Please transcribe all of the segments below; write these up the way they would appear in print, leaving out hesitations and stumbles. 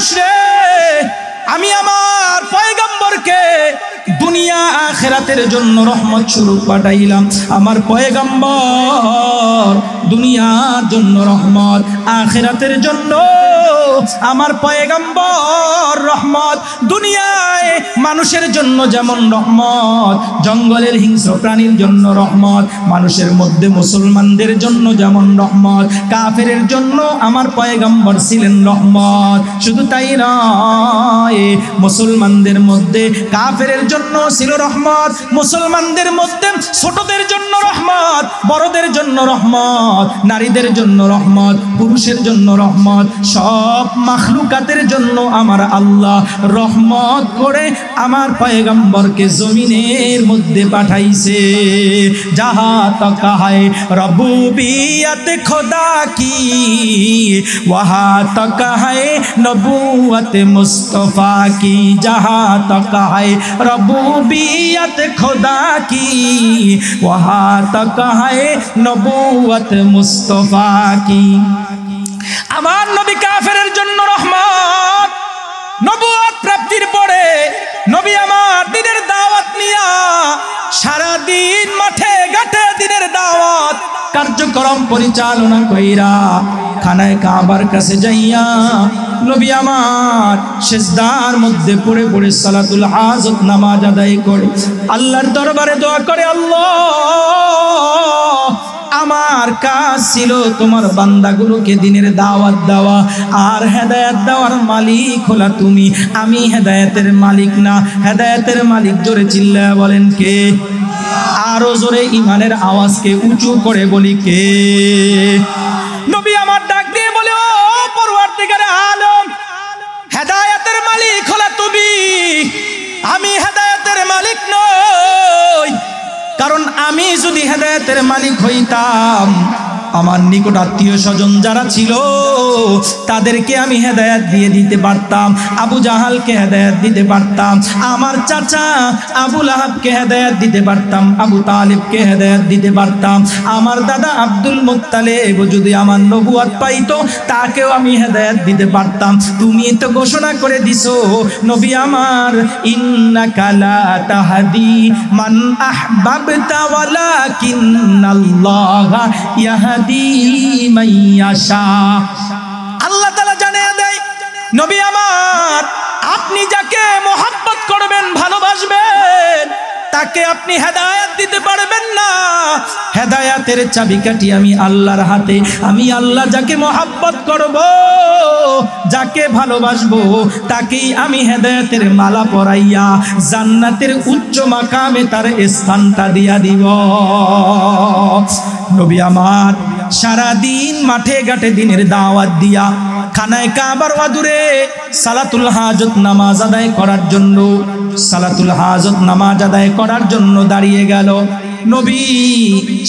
মানুষ রে, আমি আমার পয়গম্বরকে দুনিয়া আখিরাতের জন্য রহমত স্বরূপ পাঠাইলাম। আমার পয়গম্বর দুনিয়ার জন্য রহমত, আখিরাতের জন্য আমার পয়গম্বর রহমত। দুনিয়ায় মানুষের জন্য যেমন রহমত, জঙ্গলের হিংস্র প্রাণীর জন্য রহমত, মানুষের মধ্যে মুসলমানদের জন্য যেমন রহমত, কাফেরের জন্য আমার পয়গম্বর ছিলেন রহমত। শুধু তাই নয়, মুসলমানদের মধ্যে কাফেরের জন্য ছিল রহমত, মুসলমানদের মধ্যে ছোটদের জন্য রহমত, বড়দের জন্য রহমত, নারীদের জন্য রহমত, পুরুষের জন্য রহমত, সব মাখলুকাতের জন্য আমার আল্লাহ রহমত করে আমার পয়গম্বরকে জমিনের মধ্যে পাঠাইছে। যাহা তক হায় রবুবিয়ত খোদা কি, ওয়াহা তক হায় নবুয়ত মুস্তফা কি। যাহা তক হায় রবুবিয়ত খোদা কি, ওয়াহা তক হায় নবুয়ত মুস্তফা কি। আমার নবী কাফেরের জন্য রহমত। নবুয়ত প্রাপ্তির পরে নবী আমার দ্বীনের দাওয়াত নিয়া সারা দিন মাঠে ঘাটে দ্বীনের দাওয়াত কার্যক্রম পরিচালনা কইরা খানায় কাবার কাছে যাইয়া নবী আমার সিজদার মধ্যে পড়ে পড়ে সালাতুল হাজত নামাজ আদায় করে আল্লাহর দরবারে দোয়া করে, আল্লাহ আমার কাজ ছিল তোমার বান্দাগুলোকে দ্বীনের দাওয়াত দেওয়া, আর হেদায়েত দেওয়ার মালিক হলা তুমি, আমি হেদায়েতের মালিক না। হেদায়েতের মালিক জোরে চিল্লায়া বলেন কে? আরো জোরে ইমানের আওয়াজকে উঁচু করে বলি কে? নবী আমার ডাক দিয়ে বলে, ও পরওয়ারদিগারে আলম, হেদায়েতের মালিক হলা তুমি, আমি হেদায়েতের মালিক নই। কারণ আমি যদি হেদায়েতের মালিক হইতাম, আমার নিকট আত্মীয় স্বজন যারা ছিল তাদেরকে আমি হেদায়েত দিয়ে দিতে পারতাম, আবু জাহালকে হেদায়েত দিতে পারতাম, আমার চাচা আবু লাহাবকে হেদায়েত দিতে পারতাম, আবু তালিবকে হেদায়েত দিতে পারতাম, আমার দাদা আব্দুল মুত্তালিব যদি আমার নবুয়ত পাইতো তাকেও আমি হেদায়েত দিতে পারতাম। তুমি তো ঘোষণা করে দিছো নবী আমার, ইন্নাকা লা তাহদি মান আহবাবতা ওয়ালাকিন্নাল্লাহা ইয়াহদি মান ইয়াশা। আল্লাহ তাআলা জানিয়ে দেয়, নবী আমার আপনি যাকে মহব্বত করবেন, ভালোবাসবেন, তাকে আপনি হেদায়েত দিতে পারবেন না। হেদায়েতের চাবিকাঠি আমি আল্লাহর হাতে। আমি আল্লাহ যাকে মহব্বত করব, যাকে ভালোবাসবো, তাকেই আমি হেদায়েতের মালা পরাইয়া জান্নাতের উচ্চ মাকামে তার স্থানটা দিয়া দিব। নবী আমার সারা দিন মাঠে ঘাটে দ্বীনের দাওয়াত দিয়া খানায় কাবার ওয়াদুরে সালাতুল হাজত নামাজ আদায় করার জন্য, সালাতুল হাজত নামাজ আদায় করার জন্য দাঁড়িয়ে গেল। নবী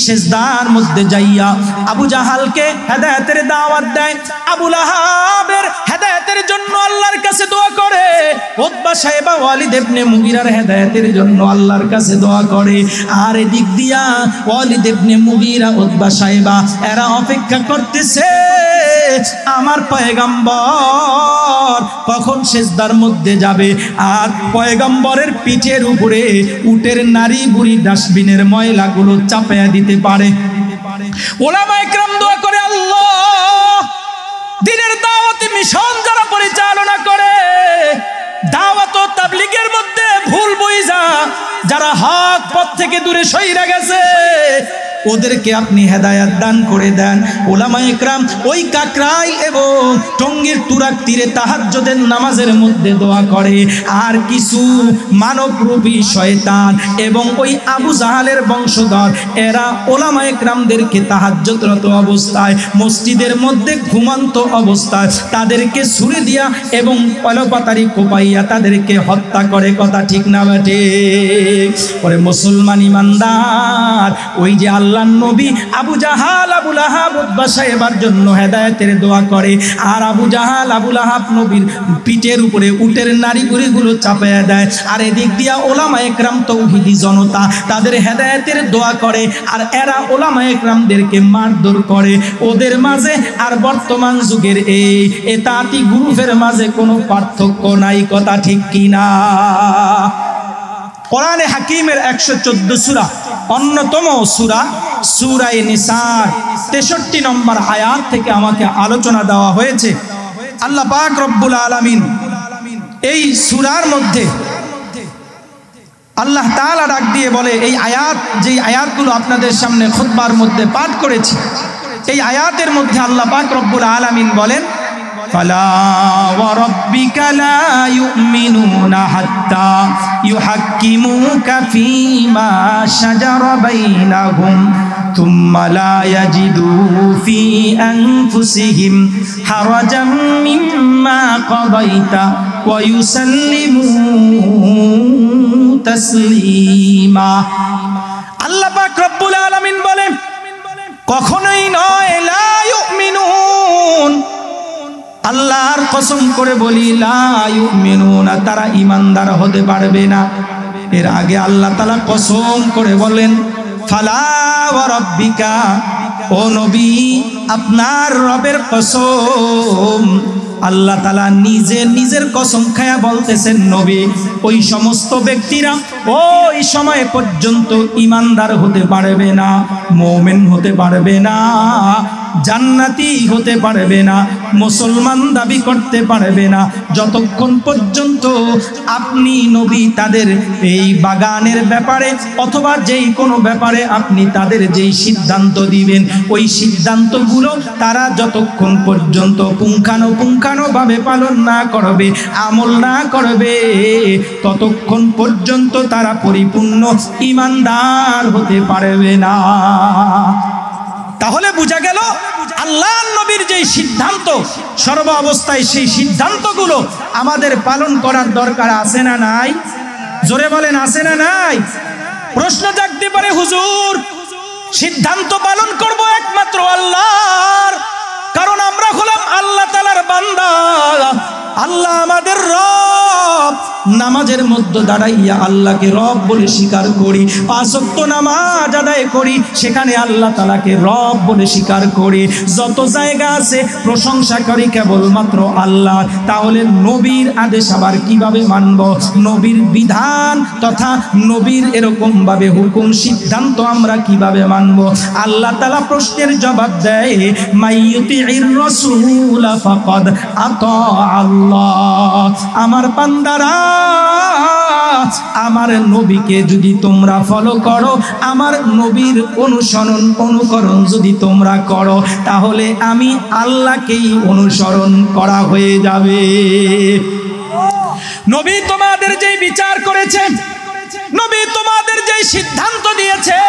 সিজদার মধ্যে যাইয়া আবু জাহালকে হেদায়েতের দাওয়াত দেয়, আবু লাহাবের হেদায়েতের জন্য আল্লাহর কাছে দোয়া করে, উতবা সাহেবা ওয়ালিদ ইবনে মুগিরার হেদায়েতের জন্য আল্লাহর কাছে দোয়া করে। আর এদিক দিয়া ওয়ালিদ ইবনে মুগিরা, উতবা সাহেবা এরা অপেক্ষা করতেছে আমার পয়গম্বর কখন সিজদার মধ্যে যাবে, আর পয়গম্বরের পিঠের উপরে উটের নারী বুড়ি ডাস্টবিনের ময়লাগুলো চাপায়া দিতে পারে। ওলামায়ে কেরাম দোয়া করে, আল্লাহ দ্বীনের দাওয়াতি মিশন যারা পরিচালনা করে, দাওয়াত ও তাবলীগের মধ্যে ভুল বুঝা যারা হক পথ থেকে দূরে সইরা গেছে, ওদেরকে আপনি হেদায়েত দান করে দেন। ওলামায়ে কেরাম ওই কাকরাইল এবং টঙ্গীর তুরাগ তীরে তাহাজ্জুদের নামাজের মধ্যে দোয়া করে। আর কিছু মানবরূপী শয়তান এবং ওই আবু জাহালের বংশধর এরা ওলামায়ে কেরামদেরকে তাহাজ্জুদরত অবস্থায় মসজিদের মধ্যে ঘুমন্ত অবস্থায় তাদেরকে ছুরি দিয়া এবং পলপাতারি কোপাইয়া তাদেরকে হত্যা করে। কথা ঠিক না বেঠিক? পরে মুসলমান ইমানদার ওই যে আল্লাহর নবী আবু জাহাল আবু লাহাব উতবা সাহেবার জন্য হেদায়েতের দোয়া করে, আর আবু জাহাল আবু লাহাব নবীর পিঠের উপরে উটের নাড়িগুড়িগুলো চাপায়া দেয়, আর এদিক দিয়া ওলামা একরাম তৌহিদি জনতা তাদের হেদায়েতের দোয়া করে, আর এরা ওলামা একরামদেরকে মারধর করে। ওদের মাঝে আর বর্তমান যুগের এই এতাতি গ্রুপের মাঝে কোনো পার্থক্য নাই, কথা ঠিক কিনা? কোরআনে হাকিমের 114 সূরা অন্যতম সূরা সূরা নিসার 63 নম্বর আয়াত থেকে আমাকে আলোচনা দেওয়া হয়েছে। আল্লাহ পাক রব্বুল আলামিন এই সূরার মধ্যে আল্লাহ তাআলা ডাক দিয়ে বলে, এই আয়াত যেই আয়াতগুলো আপনাদের সামনে খুতবার মধ্যে পাঠ করেছি, এই আয়াতের মধ্যে আল্লাহ পাক রব্বুল আলামিন বলেন, فلا وربك لا يؤمنون حتى يحكموك فيما شجر بينهم ثم لا يجدوا في أنفسهم حرجا مما قضيت ويسلموا تسليما। আল্লাহ পাক রব্বুল আলামিন বলেন, কখনোই নয়, লা ইউমিনুন, আল্লাহর কসম করে বলি, লা ইউমিনুনা, তারা ঈমানদার হতে পারবে না। এর আগে আল্লাহ তাআলা কসম করে বলেন, ফালা ওয়া রাব্বিকা, ও নবী আপনার রবের কসম। আল্লাহ তাআলা নিজের কসম খায়া বলতেছেন, নবী ওই সমস্ত ব্যক্তিরা ওই সময় পর্যন্ত ঈমানদার হতে পারবে না, মুমিন হতে পারবে না, জান্নাতি হতে পারবে না, মুসলমান দাবি করতে পারবে না, যতক্ষণ পর্যন্ত আপনি নবী তাদের এই বাগানের ব্যাপারে অথবা যেই কোনো ব্যাপারে আপনি তাদের যেই সিদ্ধান্ত দিবেন, ওই সিদ্ধান্তগুলো তারা যতক্ষণ পর্যন্ত পুঙ্খানুপুঙ্খানুভাবে পালন না করবে, আমল না করবে, ততক্ষণ পর্যন্ত তারা পরিপূর্ণ ঈমানদার হতে পারবে না। তাহলে বোঝা গেল আল্লাহর নবীর যেই সিদ্ধান্ত সর্ব অবস্থায়, সেই সিদ্ধান্তগুলো আমাদের পালন করার দরকার আছে না নাই? জোরে বলেন, আছে না নাই? প্রশ্ন জাগতে পারে, হুজুর সিদ্ধান্ত পালন করব একমাত্র আল্লাহর, কারণ আমরা হলাম আল্লাহ তাআলার বান্দা, আল্লাহ আমাদের রব। নামাজের মধ্যে দাঁড়াইয়া আল্লাহকে রব বলে স্বীকার করি, 5 ওয়াক্ত নামাজ আদায় করি, সেখানে আল্লাহ তাআলাকে রব বলে স্বীকার করি, যত জায়গা আছে প্রশংসা করি কেবলমাত্র আল্লাহ। তাহলে নবীর আদেশ আবার কিভাবে মানব? নবীর বিধান তথা নবীর এরকম ভাবে হুকুম সিদ্ধান্ত আমরা কিভাবে মানব? আল্লাহ তাআলা প্রশ্নের জবাব দেয়, মাইয়ুতির রাসূল ফাকাদ আতা আল্লাহ। আমার বান্দারা, আমার নবীকে যদি তোমরা ফলো করো, আমার নবীর অনুকরণ যদি তোমরা করো, তাহলে আমি আল্লাহকেই অনুসরণ করা হয়ে যাবে। নবী তোমাদের যেই বিচার করেছে, নবী তোমাদের যেই সিদ্ধান্ত দিয়েছে,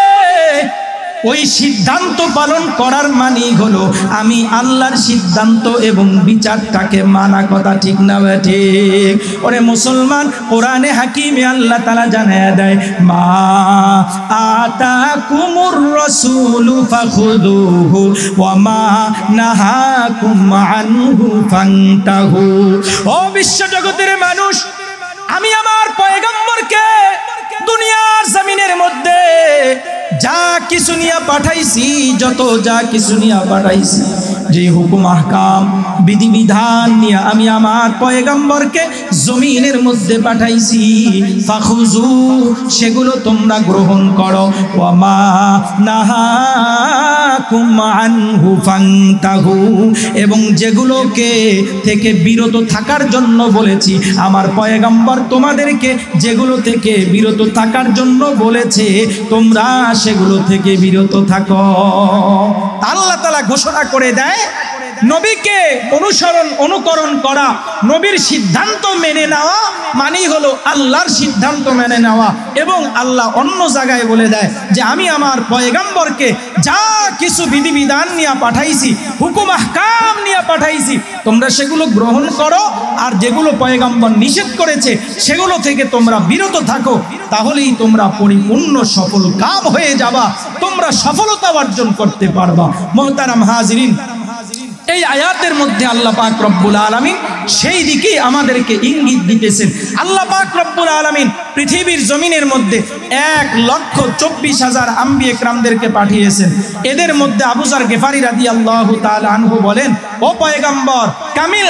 ওই সিদ্ধান্ত পালন করার মানে হলো আমি আল্লাহর সিদ্ধান্ত এবং বিচারটাকে মানা, কথা ঠিক না ঠিক? ওরে মুসলমান, কোরআনে হাকিমে আল্লাহ তাআলা জানায়া দেয়, মা আতাকুমুর রাসূলু ফাখুযুহু ওয়া মা নাহাকুম আনহু ফান্তাহু। ও বিশ্বজগতের মানুষ, আমি আমার পয়গম্বরকে দুনিয়ার জমিনের মধ্যে যা কিছু নিয়ে পাঠাইছি, যত যা কিছু নিয়ে পাঠাইছি, যে হুকুম আহকাম বিধিবিধান নিয়ে আমি আমার পয়গম্বরকে জমিনের মধ্যে পাঠাইছি, ফাখুযু, সেগুলো তোমরা গ্রহণ করো, ওয়া মা নাহাকুম আনহু ফান্তাহু, এবং যেগুলোকে থেকে বিরত থাকার জন্য বলেছি, আমার পয়গম্বর তোমাদেরকে যেগুলো থেকে বিরত থাকার জন্য বলেছে, তোমরা সেগুলো থেকে বিরত থাকো। আল্লাহ তাআলা ঘোষণা করে দেয়, নবীকে অনুকরণ করা, নবীর সিদ্ধান্ত মেনে নেওয়া মানেই হলো আল্লাহর সিদ্ধান্ত মেনে নেওয়া। এবং আল্লাহ অন্য জায়গায় বলে দেয় যে আমি আমার পয়গম্বরকে যা কিছু বিধিবিধান নিয়ে পাঠাইছি, হুকুম আহকাম নিয়ে পাঠাইছি, তোমরা সেগুলো গ্রহণ করো, আর যেগুলো পয়গম্বর নিষেধ করেছে সেগুলো থেকে তোমরা বিরত থাকো, তাহলেই তোমরা পরিপূর্ণ সফল কাম হয়ে যাবা। তোমরা তোমরা সফলতা অর্জন করতে পারবা। মুহতারাম হাজিরিন, এই আয়াতের মধ্যে আল্লাহ পাক রব্বুল আলামিন সেই দিকেই আমাদেরকে ইঙ্গিত দিতেছেন। আল্লাহ পাক রব্বুল আলামিন পৃথিবীর জমিনের মধ্যে 1,24,000 আম্বিয়ে কেরামদেরকে পাঠিয়েছেন। এদের মধ্যে আবু যর গিফারি রাদিয়াল্লাহু তাআলা আনহু বলেন, ও পয়গম্বর, কামিল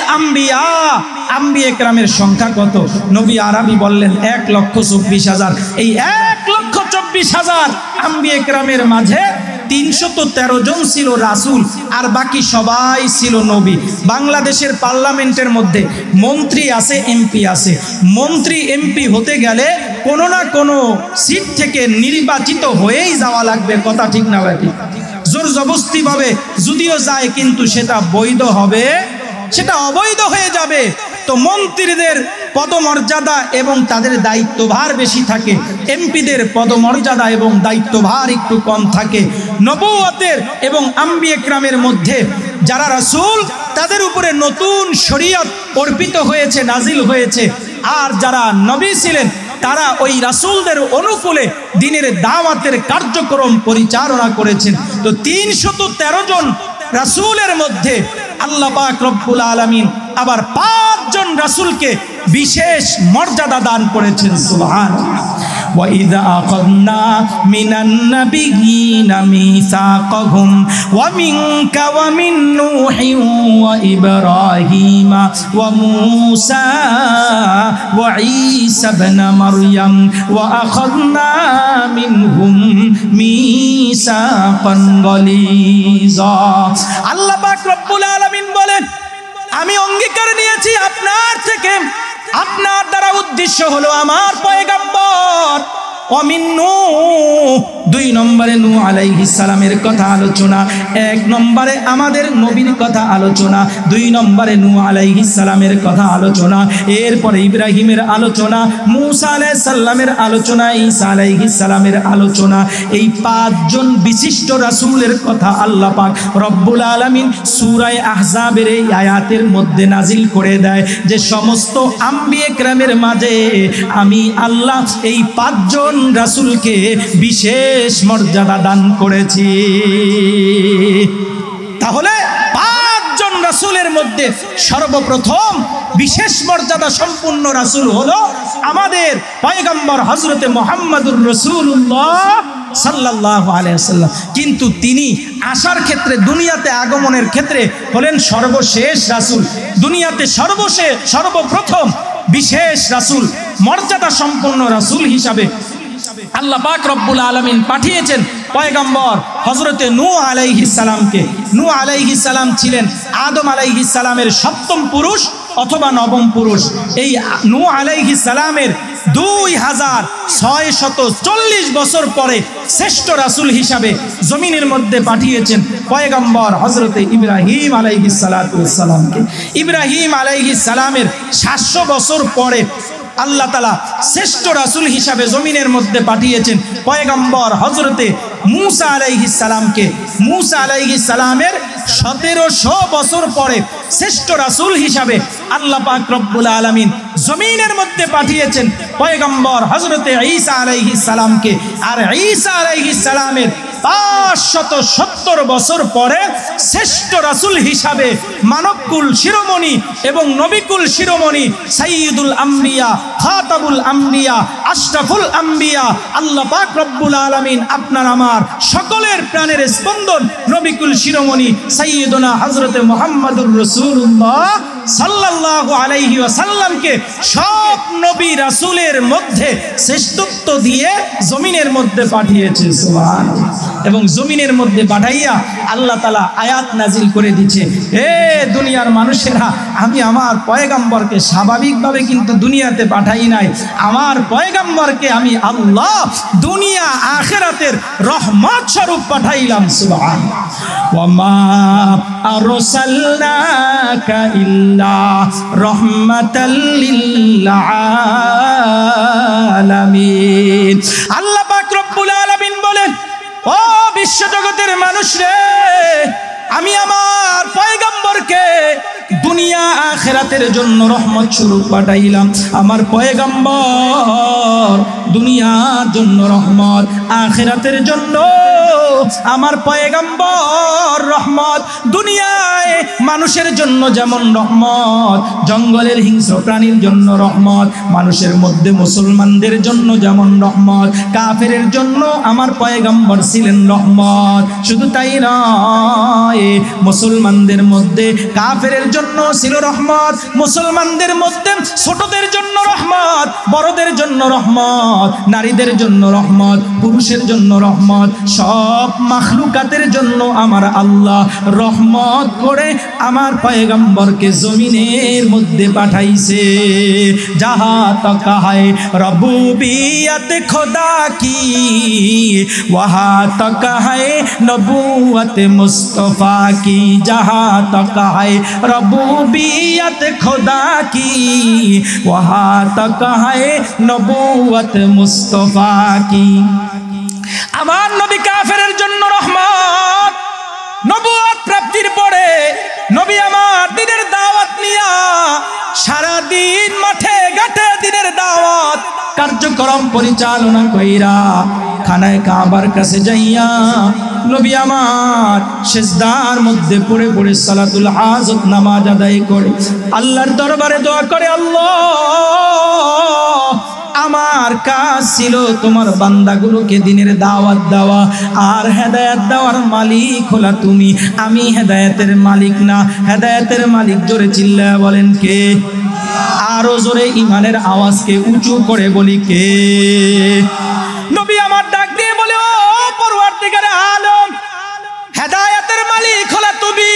আম্বিয়ে কেরামের সংখ্যা কত? নবী আরবি বললেন 1,24,000। এই 1,24,000 আম্বিয়ে কেরামের মাঝে 313 জন ছিল রাসূল, আর বাকি সবাই ছিল নবী। বাংলাদেশের পার্লামেন্টের মধ্যে মন্ত্রী আছে, এমপি আছে। মন্ত্রী এমপি হতে গেলে কোনো না কোনো সিট থেকে নির্বাচিত হয়েই যাওয়া লাগবে, কথা ঠিক না ভাই? জোর জবরদস্তি ভাবে যদিও যায়, কিন্তু সেটা বৈধ হবে, সেটা অবৈধ হয়ে যাবে। তো মন্ত্রীদের পদমর্যাদা এবং তাদের দায়িত্বভার বেশি থাকে, এমপিদের পদমর্যাদা এবং দায়িত্বভার একটু কম থাকে। নবুয়তের এবং আম্বিয়ে কেরামের মধ্যে যারা রাসূল, তাদের উপরে নতুন শরীয়ত অর্পিত হয়েছে, নাজিল হয়েছে। আর যারা নবী ছিলেন, তারা ওই রাসূলদের অনুকূলে দ্বীনের দাওয়াতের কার্যক্রম পরিচালনা করেছেন। তো 313 জন রাসূলের মধ্যে আল্লাহ পাক রব্বুল আলামিন আবার 5 জন রাসূলকে বিশেষ মর্যাদা দান করেছেন। সুবহানাল্লাহ। ওয়া ইযা আখাযনা মিনান নাবিয়্যিনা মিসাকাহুম ওয়া মিনকা ওয়া মিন নূহিন ওয়া ইব্রাহিমা ওয়া মূসা ওয়া ঈসা ইবনে মারইয়াম ওয়া আখাযনা মিনহুম মিসাকান গালিযা। আল্লাহ পাক রব্বুল আলামিন বলেন, আমি অঙ্গীকার নিয়েছি আপনার থেকে, আপনার দ্বারা উদ্দেশ্য হলো আমার পয়গম্বর অমিন নূহ। 2 নম্বরে নূহ আলাইহিস সালামের কথা আলোচনা, 1 নম্বরে আমাদের নবীর কথা আলোচনা, 2 নম্বরে নূহ আলাইহিস সালামের কথা আলোচনা, এরপরে ইব্রাহিমের আলোচনা, মূসা আলাইহিস সালামের আলোচনা, ঈসা আলাইহিস সালামের আলোচনা। এই 5 জন বিশিষ্ট রাসূলের কথা আল্লাহ পাক রব্বুল আলামিন সূরা আহজাবের এই আয়াতের মধ্যে নাজিল করে দেয় যে সমস্ত আম্বিয়ে কেরামের মাঝে আমি আল্লাহ এই 5 জন রাসূলকে বিশেষ মর্যাদা দান করেছি। তাহলে 5 জন রাসূলের মধ্যে সর্বপ্রথম বিশেষ মর্যাদা সম্পূর্ণ রাসূল হলো আমাদের পয়গম্বর হযরতে মুহাম্মদুর রাসূলুল্লাহ সাল্লাল্লাহু আলাইহি ওয়াসাল্লাম। কিন্তু তিনি আসার ক্ষেত্রে, দুনিয়াতে আগমনের ক্ষেত্রে হলেন সর্বশেষ রাসূল। দুনিয়াতে সর্বপ্রথম বিশেষ রাসূল, মর্যাদা সম্পন্ন রাসূল হিসাবে আল্লাহ পাক রব্বুল আলামিন পাঠিয়েছেন পয়গম্বর হযরতে নূহ আলাইহিস সালামকে। নূহ আলাইহিস সালাম ছিলেন আদম আলাইহিস সালামের 7ম পুরুষ অথবা 9ম পুরুষ। এই নূহ আলাইহিস সালামের 2640 বছর পরে শ্রেষ্ঠ রাসূল হিসাবে জমিনের মধ্যে পাঠিয়েছেন পয়গম্বর হযরতে ইব্রাহিম আলাইহিস সালামকে। ইব্রাহিম আলাইহিস সালামের 700 বছর পরে আল্লাহ তাআলা শ্রেষ্ঠ রাসূল হিসাবে জমিনের মধ্যে পাঠিয়েছেন পয়গম্বর হযরতে মূসা আলাইহিস সালামকে। মূসা আলাইহিস সালামের 1700 বছর পরে শ্রেষ্ঠ রাসূল হিসাবে আল্লাহ পাক রব্বুল আলামিন জমিনের মধ্যে পাঠিয়েছেন পয়গম্বর হযরতে ঈসা আলাইহিস সালামকে। আর ঈসা আলাইহিস সালামের 570 বছর পরে শ্রেষ্ঠ রাসূল হিসাবে মানবকুল শিরোমণি এবং নবিকুল শিরোমণি সাইয়্যিদুল আম্বিয়া, খাতামুল আম্বিয়া, আশরাফুল আম্বিয়া আল্লাহ পাক রব্বুল আলামিন আপনার আমার সকলের প্রাণের স্পন্দন নবিকুল শিরোমণি সাইয়্যিদুনা হযরতে মুহাম্মদুর রাসূলুল্লাহ সাল্লাল্লাহু আলাইহি ওয়াসাল্লামকে সব নবী রাসূলের মধ্যে শ্রেষ্ঠত্ব দিয়ে জমিনের মধ্যে পাঠিয়েছে। সুবহানাল্লাহ। এবং জমিনের মধ্যে পাঠাইয়া আল্লাহ তাআলা আয়াত নাজিল করে দিয়েছে, হে দুনিয়ার মানুষেরা, আমি আমার পয়গম্বরকে স্বাভাবিকভাবে কিন্তু দুনিয়াতে পাঠাই নাই। আমার পয়গম্বরকে আমি আল্লাহ দুনিয়া আখিরাতের রহমত স্বরূপ পাঠাইলাম। সুবহানাল্লাহ। ওয়ামা আরসালনাকা ইল্লা রাহমাতাল লিল আলামিন। আল্লাহ পাক রব্বুল আলামিন বলেন, ও বিশ্বজগতের মানুষ রে, আমি আমার পয়গম্বরকে দুনিয়া আখিরাতের জন্য রহমত স্বরূপ পাঠাইলাম। আমার পয়গম্বর দুনিয়ার জন্য রহমত, আখিরাতের জন্য আমার পয়গম্বর রহমত। দুনিয়ায় মানুষের জন্য যেমন রহমত, জঙ্গলের হিংস্র প্রাণীর জন্য রহমত, মানুষের মধ্যে মুসলমানদের জন্য যেমন রহমত, কাফেরের জন্য আমার পয়গম্বর ছিলেন রহমত। শুধু তাই নয়, মুসলমানদের মধ্যে কাফেরের জন্য ছিল রহমত, মুসলমানদের মধ্যে ছোটদের জন্য রহমত, বড়দের জন্য রহমত, নারীদের জন্য রহমত, পুরুষের জন্য রহমত, সব মাখলুকাতের জন্য আমার আল্লাহ রহমত করে আমার পয়গম্বরকে জমিনের মধ্যে পাঠাইছে। যাহা তকা है रबूबियत खुदा की, वहाँ तक है नबूवत मुस्तफ़ा की। जहाँ तक है रबूबियत खुदा की, वहाँ तक है नबूवत मुस्तफ़ा की। আমার নবী কাফেরের জন্য রহমত। নবুয়ত প্রাপ্তির পরে নবী আমার দ্বীনের দাওয়াত নিয়া সারা দিন মাঠে ঘাটে দ্বীনের দাওয়াত কার্যক্রম পরিচালনা কইরা খানায় কাবার কাছে যাইয়া নবী আমার সিজদার মধ্যে পড়ে পড়ে সালাতুল হাজত নামাজ আদায় করে আল্লাহর দরবারে দোয়া করে, আল্লাহ আমার কাজ ছিল তোমার বান্দাগুলোকে দ্বীনের দাওয়াত দেওয়া আর হেদায়েত দেওয়ার মালিক হলা তুমি, আমি হেদায়েতের মালিক না। হেদায়েতের মালিক জোরে চিল্লায়া বলেন কে? আরো জোরে ইমানের আওয়াজকে উঁচু করে বলি কে? নবী আমার ডাক দিয়ে বলে, ও পরওয়ারদিগারে আলম, হেদায়েতের মালিক হলা তুমি,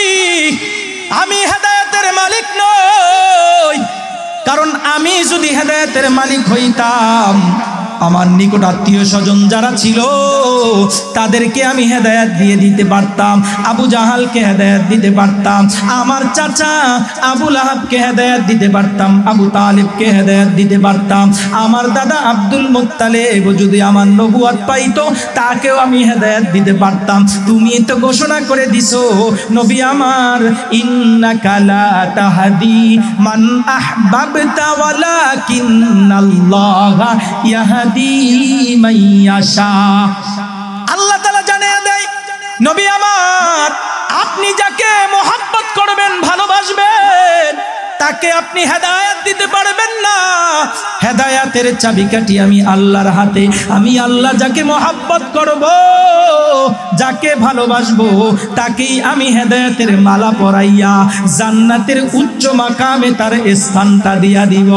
আমি হেদায়েতের মালিক নই। কারণ আমি যদি হেদায়েতের মালিক হইতাম, আমার নিকট আত্মীয় স্বজন যারা ছিল তাদেরকে আমি হেদায়েত দিয়ে দিতে পারতাম, আবু জাহালকে হেদায়েত দিতে পারতাম, আমার চাচা আবু লাহাবকে হেদায়েত দিতে পারতাম, আবু তালিবকে হেদায়েত দিতে পারতাম, আমার দাদা আব্দুল মুত্তালিব যদি আমার নবুয়ত পাইতো তাকেও আমি হেদায়েত দিতে পারতাম। তুমি তো ঘোষণা করে দিছো নবী আমার, ইন্নাকা লা তাহদি মান আহবাবতা ওয়ালাকিন্নাল্লাহা ইয়াহদি মাইয়াশা। আল্লাহ তাআলা জানিয়ে দেয়, নবী আমার আপনি যাকে মহব্বত করবেন, ভালোবাসবেন, তাকে আপনি হেদায়েত দিতে পারবেন না। হেদায়েতের চাবিকাঠি আমি আল্লাহর হাতে। আমি আল্লাহ যাকে মহব্বত করব, যাকে ভালোবাসবো, তাকেই আমি হেদায়েতের মালা পরাইয়া জান্নাতের উচ্চ মাকামে তার স্থানটা দিয়া দিব।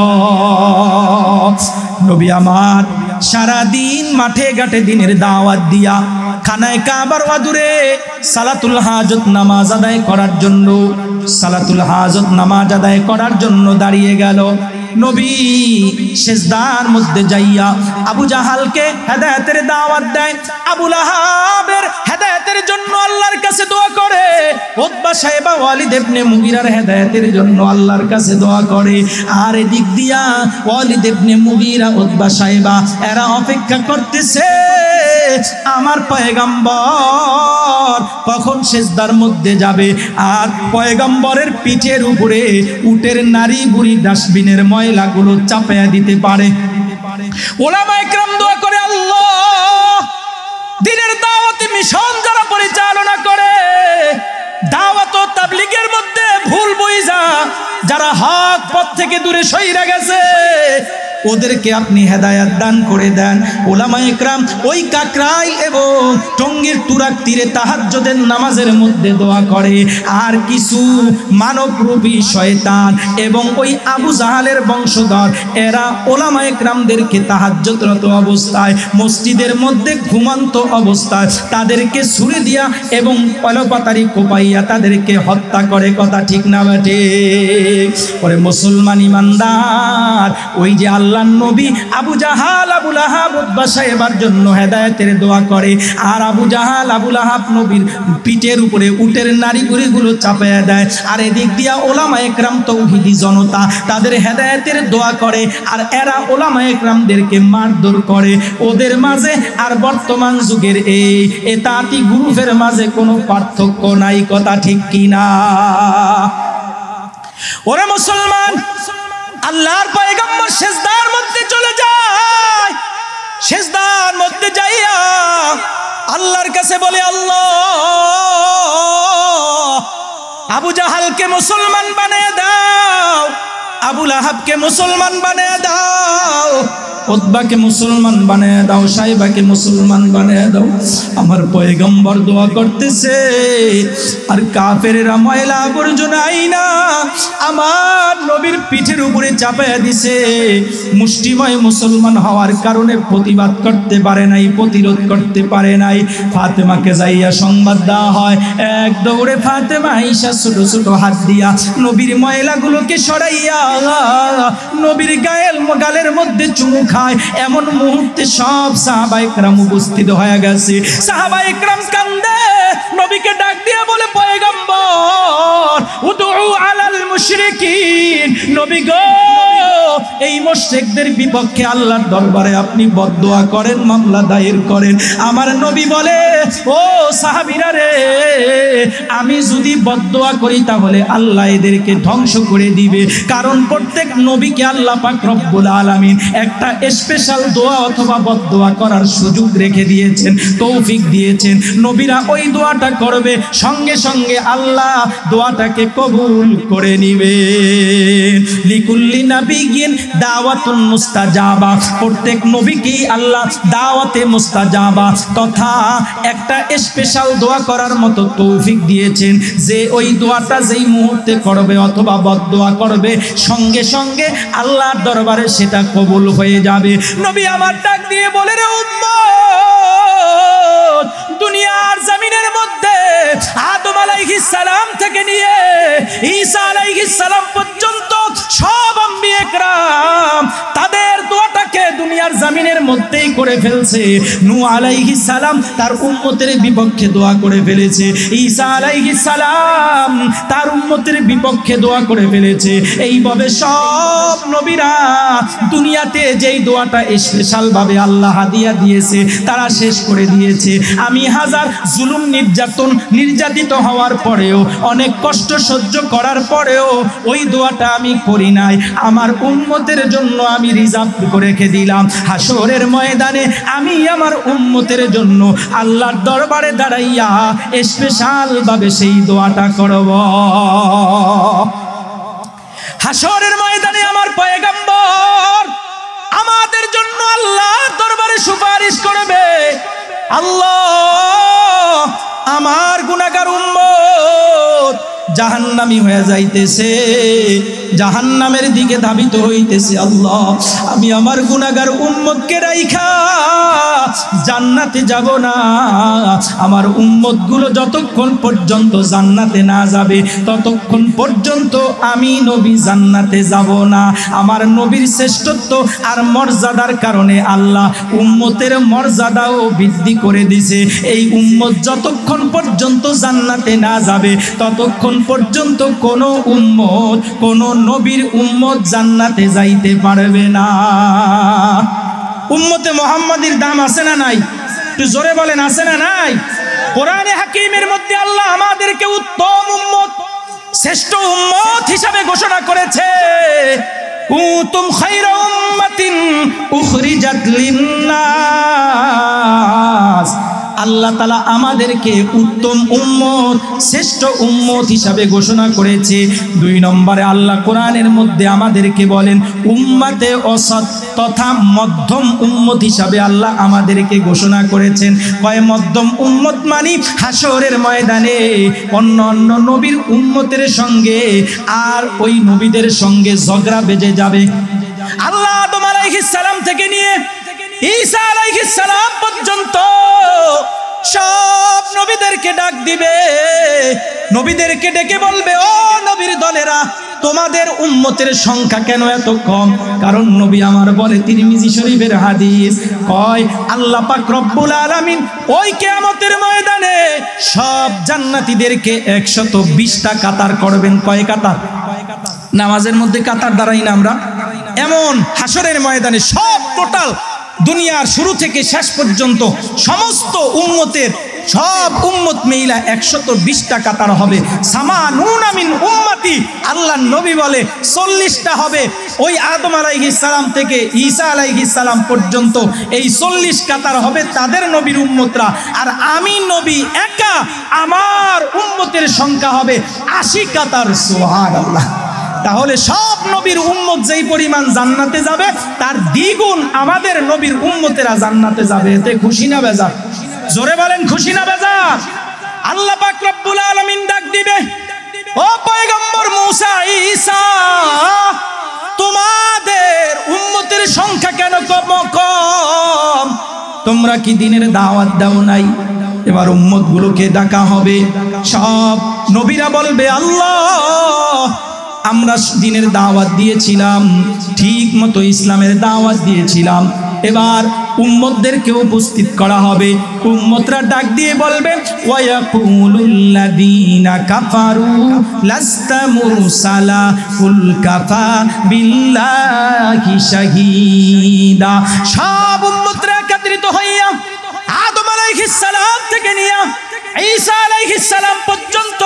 নবী আমার সারা দিন মাঠে ঘাটে দ্বীনের দাওয়াত দিয়া খানায় কাবার ওয়াদুরে সালাতুল হাজত নামাজ আদায় করার জন্য, সালাতুল হাজত নামাজ আদায় করার জন্য দাঁড়িয়ে গেল। নবী সিজদার মধ্যে যাইয়া আবু জাহালকে হেদায়েতের দাওয়াত দেয়, আবু লাহাবের হেদায়েতের জন্য আল্লাহর কাছে দোয়া করে, উতবা সাহেবা ওয়ালিদ ইবনে মুগীরার হেদায়েতের জন্য আল্লাহর কাছে দোয়া করে। আর এদিক দিয়া ওয়ালিদ ইবনে মুগীরা, উতবা সাহেবা এরা অপেক্ষা করতেছে আমার পয়গম্বর কখন সিজদার মধ্যে যাবে আর পয়গম্বরের পিঠের উপরে উটের নারী বুড়ি ডাস্টবিনের ময়লাগুলো চাপায়া দিতে পারে। ওলামায়ে কেরাম দোয়া করে, আল্লাহ দ্বীনের দাওয়াতি মিশন যারা পরিচালনা করে, দাওয়াত ও তাবলীগের মধ্যে ভুল বুঝা যারা হক পথ থেকে দূরে সইরা গেছে, ওদেরকে আপনি হেদায়েত দান করে দেন। ওলামায়ে কেরাম ওই কাকরাইল এবং টঙ্গীর তুরাক তীরে তাহাজ্জুদের নামাজের মধ্যে দোয়া করে। আর কিছু মানবরূপী শয়তান এবং ওই আবু জাহালের বংশধর এরা ওলামায়ে কেরামদেরকে তাহাজ্জুদরত অবস্থায় মসজিদের মধ্যে ঘুমন্ত অবস্থায় তাদেরকে ছুরি দিয়া এবং পলপাতারি কোপাইয়া তাদেরকে হত্যা করে। কথা ঠিক না বেটে? পরে মুসলমান ইমানদার ওই যে আল্লাহর নবী আবু জাহাল আবু লাহাব উতবা সাহেবার জন্য হেদায়েতের দোয়া করে, আর আবু জাহাল আবু লাহাব নবীর পিঠের উপরে উটের নারী বুড়িগুলো চাপায়া দেয়। আর এদিক দিয়া ওলামায়ে কেরাম তৌহিদি জনতা তাদের হেদায়েতের দোয়া করে, আর এরা ওলামায়ে কেরামদেরকে মারধর করে। ওদের মাঝে আর বর্তমান যুগের এই এতাতি গ্রুপের মাঝে কোনো পার্থক্য নাই। কথা ঠিক কিনা? ওরে মুসলমান, আল্লাহর পয়গম্বর সিজদার মধ্যে চলে যায়। সিজদার মধ্যে যাইয়া আল্লাহর কাছে বলে, আল্লাহ আবু জাহালকে মুসলমান বানিয়ে দাও, আবু লাহাবকে মুসলমান বানিয়ে দাও, উতবাকে মুসলমান বানিয়ে দাও, সাইবাকে মুসলমান বানিয়ে দাও। আমার পয়গম্বর দোয়া করতেছে, আর কাফেরেরা ময়লা আবর্জনা আইনা আমার নবীর পিঠের উপরে চাপাইয়া দিছে। মুষ্টিময় মুসলমান হওয়ার কারণে প্রতিবাদ করতে পারে নাই, প্রতিরোধ করতে পারে নাই। ফাতেমাকে যাইয়া সংবাদ দেওয়া হয়, এক দৌড়ে ফাতেমা আয়েশা ছোট ছোট হাত দিয়া নবীর ময়লাগুলোকে সরাইয়া নবীর গালের মধ্যে চুমু খায়। এমন মুহূর্তে সব সাহাবায়ে কেরাম উপস্থিত হয়ে গেছে। সাহাবায়ে কেরাম কান্দে, নবীকে ডাক দিয়ে বলে, পয়গম্বর উদউ আলাল মুশরিকিন, নবী গো এই মুশরিকদের বিপক্ষে আল্লাহর দরবারে আপনি বদদোয়া করেন, মামলা দায়ের করেন। আমার নবী বলে, ও সাহাবীরা রে, আমি যদি বদদোয়া করি তাহলে আল্লাহ এদেরকে ধ্বংস করে দিবে। কারণ প্রত্যেক নবীকে আল্লাহ পাক রব্বুল আলামিন একটা স্পেশাল দোয়া অথবা বদদোয়া করার সুযোগ রেখে দিয়েছেন, তৌফিক দিয়েছেন। নবীরা ওই দোয়াটা করবে, সঙ্গে সঙ্গে আল্লাহ দোয়াটাকে কবুল করে নিবেন। লিকুল্লি নাবিয়্যিন দাওয়াতুন মুস্তাজাবা, প্রত্যেক নবীকেই আল্লাহ দাওয়াতে মুস্তাজাবা তথা একটা স্পেশাল দোয়া করার মতো তৌফিক দিয়েছেন, যে ওই দোয়াটা যেই মুহূর্তে করবে অথবা বদদোয়া করবে, সঙ্গে সঙ্গে আল্লাহর দরবারে সেটা কবুল হয়ে যাবে। নবী আমার ডাক দিয়ে বলে, রে উম্মত, দুনিয়ার জমিনের মধ্যে আদম আলাইহিস সালাম থেকে নিয়ে ঈসা আলাইহিস সালাম পর্যন্ত সব আম্বিয়া کرام তাদের দোয়াটাকে দুনিয়ার জমিনের মধ্যেই করে ফেলছে। নূহ আলাইহিস সালাম তার উম্মতের বিপক্ষে দোয়া করে ফেলেছে, ঈসা আলাইহিস সালাম তার উম্মতের বিপক্ষে দোয়া করে ফেলেছে। এইভাবে সব নবীরা দুনিয়াতে যেই দোয়াটা স্পেশাল ভাবে আল্লাহ হাদিয়া দিয়েছে তারা শেষ করে দিয়েছে। আমি হাজার জুলুম নির্যাতিত হওয়ার পরেও, অনেক কষ্ট সহ্য করার পরেও ওই দোয়াটা আমি করি নাই। আমার উম্মতের জন্য আমি রিজার্ভ করে রেখে দিলাম। হাসরের ময়দানে আমি আমার উম্মতের জন্য আল্লাহর দরবারে দাঁড়াইয়া স্পেশাল ভাবে সেই দোয়াটা করব। হাসরের ময়দানে আমার পয়গম্বর আমাদের জন্য আল্লাহর দরবারে সুপারিশ করবে, আল্লাহ আমার গুনাহগার উম্মত জাহান্নামী হয়ে যাইতেছে, জাহান্নামের দিকে ধাবিত হইতেছে। আল্লাহ আমি আমার গুনাহগার উম্মতকে রাইখা জান্নাতে যাব না। আমার উম্মতগুলো যতক্ষণ পর্যন্ত জান্নাতে না যাবে ততক্ষণ পর্যন্ত আমি নবী জান্নাতে যাব না। আমার নবীর শ্রেষ্ঠত্ব আর মর্যাদার কারণে আল্লাহ উম্মতের মর্যাদাও বৃদ্ধি করে দিয়েছে। এই উম্মত যতক্ষণ পর্যন্ত জান্নাতে না যাবে ততক্ষণ পর্যন্ত কোনো উম্মত, কোনো নবীর উম্মত জান্নাতে যাইতে পারবে না। উম্মতে মুহাম্মাদির দাম আছে না নাই? একটু জোরে বলেন, আছে না নাই? কোরআনে হাকিমের মধ্যে আল্লাহ আমাদেরকে উত্তম উম্মত, শ্রেষ্ঠ উম্মত হিসাবে ঘোষণা করেছে। কুনতুম খায়রা উম্মাতিন উখরিজাত লিন্নাস। আল্লাহ তাআলা আমাদেরকে উত্তম উম্মত, শ্রেষ্ঠ উম্মত হিসাবে ঘোষণা করেছে। 2 নম্বরে আল্লাহ কোরআনের মধ্যে আমাদেরকে বলেন উম্মতে ওসত তথা মধ্যম উম্মত হিসাবে আল্লাহ আমাদেরকে ঘোষণা করেছেন। কয় মধ্যম উম্মত মানে হাসরের ময়দানে অন্য অন্য নবীর উম্মতের সঙ্গে আর ওই নবীদের সঙ্গে ঝগড়া বেজে যাবে। আল্লাহ আদম আলাইহিস সালাম থেকে নিয়ে ঈসা আলাইহিস সালাম পর্যন্ত সব নবীদেরকে ডাক দিবে, নবীদেরকে ডেকে বলবে, ও নবীর দলেরা, তোমাদের উম্মতের সংখ্যা কেন এত কম? কারণ নবী আমার বলে, তিরমিজি শরীফের হাদিস, কয় আল্লাহ পাক রব্বুল আলামিন ওই কিয়ামতের ময়দানে সব জান্নাতীদেরকে 120টা কাতার করবেন। কয় কাতার? নামাজের মধ্যে কাতার দাঁড়াই না আমরা, এমন হাসরের ময়দানে সব টোটাল দুনিয়ার শুরু থেকে শেষ পর্যন্ত সমস্ত উম্মতের সব উম্মত মিলা 120টা কাতার হবে। সামানুনা মিন উম্মতি উম্মতি আল্লাহর নবী বলে 40টা হবে। ওই আদম আলাইহিস সালাম থেকে ঈসা আলাইহিস সালাম পর্যন্ত এই 40 কাতার হবে তাদের নবীর উম্মতরা। আর আমি নবী একা, আমার উম্মতের সংখ্যা হবে 80 কাতার। সুবহানাল্লাহ। তাহলে সব নবীর উম্মত যেই পরিমাণ জান্নাতে যাবে তার দ্বিগুণ আমাদের নবীর উম্মতেরা জান্নাতে যাবে। এতে খুশি না বেজার? জোরে বলেন খুশি না বেজার? আল্লাহ পাক রব্বুল আলামিন ডাক দিবে, ও পয়গম্বর মুসা ঈসা, তোমাদের উম্মতের সংখ্যা কেন কম? তোমরা কি দিনের দাওয়াত দাও নাই? এবার উম্মত গুলোকে ডাকা হবে। সব নবীরা বলবে, আল্লাহ আমরা দিনের দাওয়াত দিয়েছিলাম, ঠিক মতো ইসলামের দাওয়াত দিয়েছিলাম। এবার উম্মতদেরকে উপস্থিত করা হবে। উম্মতরা ডাক দিয়ে বলবে, ওয়ায়াকুলুল্লাযীনা কাফারু লাস্তা মুরসালা কুল কাফা বিল্লাহি শাহীদা। সব উম্মতরা একত্রিত হইয়া আদম আলাইহিস সালাম থেকে নিয়ে ঈসা আলাইহিস সালাম পর্যন্ত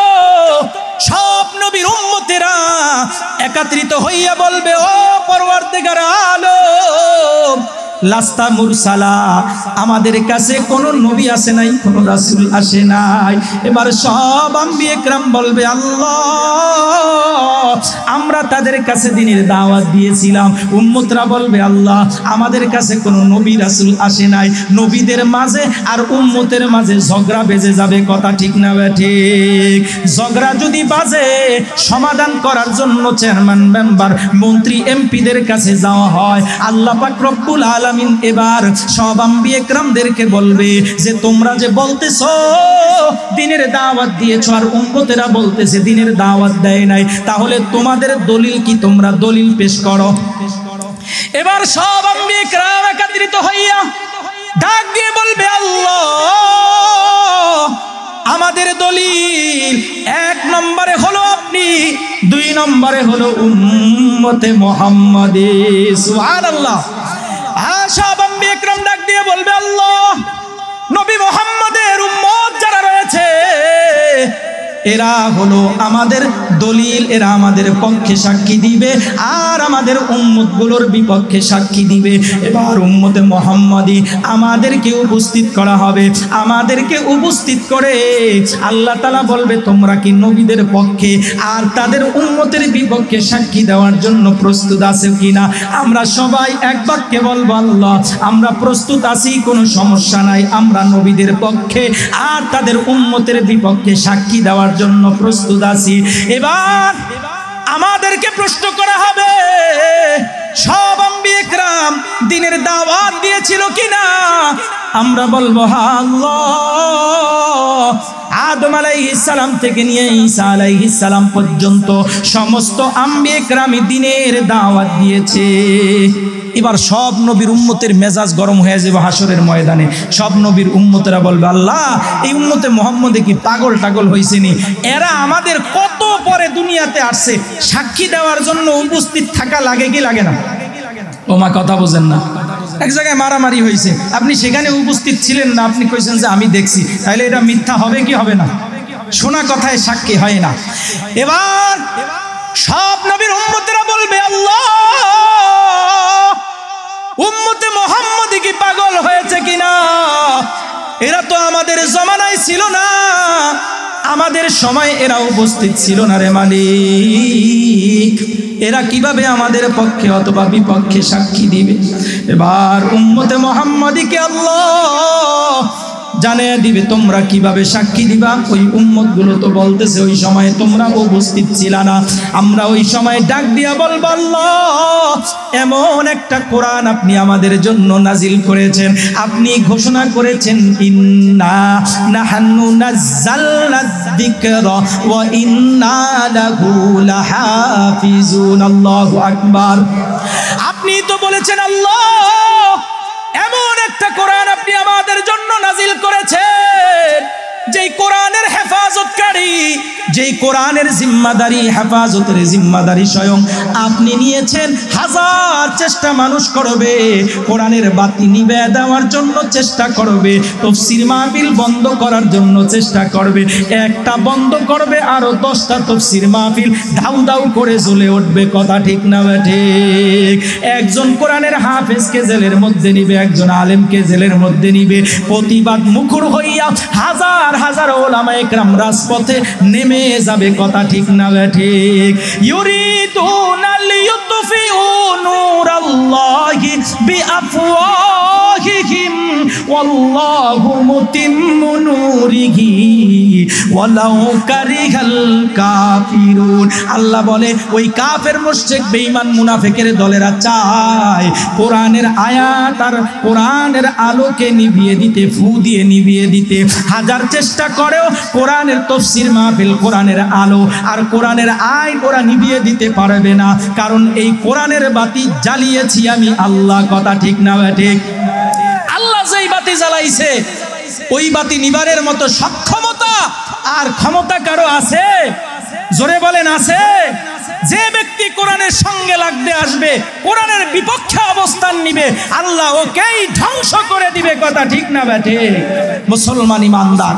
সব নবীর উম্মতেরা একত্রিত হইয়া বলবে, ও পরওয়ারদিগার আলম, লাস্তা মুরসালা, আমাদের কাছে কোন নবী আসে নাই, কোন রাসূল আসে নাই। এবার সব আম্বিয়া کرام বলবে, আল্লাহ আমরা তাদের কাছে দ্বীনের দাওয়াত দিয়েছিলাম। উম্মতরা বলবে, আল্লাহ আমাদের কাছে কোন নবী রাসূল আসে নাই। নবীদের মাঝে আর উম্মতের মাঝে ঝগড়া বেজে যাবে। কথা ঠিক না ঠিক? ঝগড়া যদি বাজে, সমাধান করার জন্য চেয়ারম্যান, মেম্বার, মন্ত্রী, এমপিদের কাছে যাওয়া হয়। আল্লাহ পাক রব্বুল আলামিন এবার সব আম্বিয়া کرامদেরকে বলবে যে তোমরা যে বলতেছো দ্বীনের দাওয়াত দিয়েছো আর উম্মতেরা বলতেছে দ্বীনের দাওয়াত দেয় নাই, তাহলে তোমাদের দলিল কি? তোমরা দলিল পেশ করো। এবার সব আম্বিয়া کرام একত্রিত হইয়া ডাক দিয়ে বলবে, আল্লাহ আমাদের দলিল 1 নম্বরে হলো আপনি, 2 নম্বরে হলো উম্মতে মুহাম্মাদী। সুবহানাল্লাহ। সব আম্বিয়া کرام ডাক দিয়ে বলবে, আল্লাহ নবী মুহাম্মদের উম্মত যারা রয়েছে এরা হলো আমাদের দলিল, এরা আমাদের পক্ষে সাক্ষী দিবে আর আমাদের উম্মতগুলোর বিপক্ষে সাক্ষী দিবে। এবার উম্মতে মুহাম্মাদী আমাদেরকে উপস্থিত করা হবে। আমাদেরকে উপস্থিত করে আল্লাহ তাআলা বলবে, তোমরা কি নবীদের পক্ষে আর তাদের উম্মতের বিপক্ষে সাক্ষী দেওয়ার জন্য প্রস্তুত আছো কিনা? আমরা সবাই এক বাক্যে বলবো, আল্লাহ আমরা প্রস্তুত আছি, কোনো সমস্যা নাই, আমরা নবীদের পক্ষে আর তাদের উম্মতের বিপক্ষে সাক্ষী দেওয়ার জন্য প্রস্তুত আছি। এবার আমাদেরকে প্রশ্ন করা হবে, সব আম্বিয়া کرام দ্বীনের দাওয়াত দিয়েছিল কিনা? আমরা বলবো, হ্যাঁ আল্লাহ আদম আলাইহিস সালাম থেকে নিয়ে ঈসা আলাইহিস সালাম পর্যন্ত সমস্ত আম্বিয়া کرام দ্বীনের দাওয়াত দিয়েছে। এবার সব নবীর উম্মতের মেজাজ গরম হয়ে যাবে হাসরের ময়দানে। সব নবীর উম্মতেরা বলবে, আল্লাহ এই উম্মতে মুহাম্মদে কি পাগল টাগল হয়েছে নি? এরা আমাদের কত পরে দুনিয়াতে আসছে, সাক্ষী দেওয়ার জন্য উপস্থিত থাকা লাগে কি লাগে না? ও মা কথা বোঝেন না? এক জায়গায় মারামারি হয়েছে, আপনি সেখানে উপস্থিত ছিলেন না, আপনি কইছেন যে আমি দেখছি, তাহলে এটা মিথ্যা হবে কি হবে না? শোনা কথায় সাক্ষী হয় না। এবার সব নবীর উম্মতেরা বলবে, আল্লাহ উম্মতে মুহাম্মদী কি পাগল হয়েছে কিনা? এরা তো আমাদের জমানায় ছিল না, আমাদের সময় এরা উপস্থিত ছিল না রে মালিক। এরা কিভাবে আমাদের পক্ষে অথবা বিপক্ষে সাক্ষী দিবে? এবার উম্মতে মুহাম্মদীকে আল্লাহ জানিয়ে দিবে, তোমরা কিভাবে সাক্ষী দিবা। ওই উম্মতগুলো তো বলতেছে ওই সময় তোমরা উপস্থিত ছিল না। আমরা ওই সময় ডাক দিয়া বলবো, আল্লাহ এমন একটা কোরআন আপনি আমাদের জন্য নাজিল করেছেন, আপনি ঘোষণা করেছেন, ইন্না নাহনু নাযালনা যিকরা ওয়া ইন্না লাহু লাহাফিজুন। আল্লাহু আকবার। আপনি তো বলেছেন আল্লাহ এমন একটা কোরআন আপনি আমাদের জন্য নাজিল করেছেন যেই কোরআনের হেফাজতকারী, যেই কোরআনের জিম্মাদারি, হেফাজতের জিম্মাদারি স্বয়ং আপনি নিয়েছেন, হাজার চেষ্টা মানুষ করবে, কোরআনের বাতি নিভে দেওয়ার জন্য চেষ্টা করবে, তাফসীর মাহফিল বন্ধ করার জন্য চেষ্টা করবে, একটা বন্ধ করবে আরো 10টা তাফসীর মাহফিল দাউ দাউ করে জ্বলে উঠবে। কথা ঠিক না ঠিক? একজন কোরআনের হাফেজকে জেলের মধ্যে নিবে, একজন আলেমকে জেলের মধ্যে নিবে, প্রতিবাদ মুখর হইয়া হাজার হাজার ওলামায়ে কেরাম রাজপথে নেমে যাবে। কথা ঠিক না ঠিক? ইউরিদুনা লিয়ুতফিউ নূরাল্লাহি বিআফওয়াহিহিম ওয়াল্লাহু মুতিম্মু নূরিহি ওয়ালাউ কারিহাল কাফিরুন। আল্লাহ বলে ওই কাফের মুশরিক বেঈমান মুনাফিকের দলেরা চায় কোরআনের আয়াত আর কোরআনের আলোকে নিভিয়ে দিতে, ফু দিয়ে নিভিয়ে দিতে। হাজার চেষ্টা করেও কোরআনের তাফসীর মাহফিল, কোরআনের আলো আর কোরআনের আইন ওরা নিভিয়ে দিতে পারবে না, কারণ এই কোরআনের বাতি জ্বালিয়েছি আমি আল্লাহ। কথা ঠিক না ঠিক? আল্লাহ যেই বাতি জ্বালাইছে ওই বাতি নিবারের মতো সক্ষমতা আর ক্ষমতা কারো আছে? জোরে বলেন আছে? যে ব্যক্তি কোরআনের সঙ্গে লাগতে আসবে, কোরআনের বিপক্ষে অবস্থান নিবে, আল্লাহ ওকেই ধ্বংস করে দিবে। কথা ঠিক না বেটে? মুসলমান ইমানদার,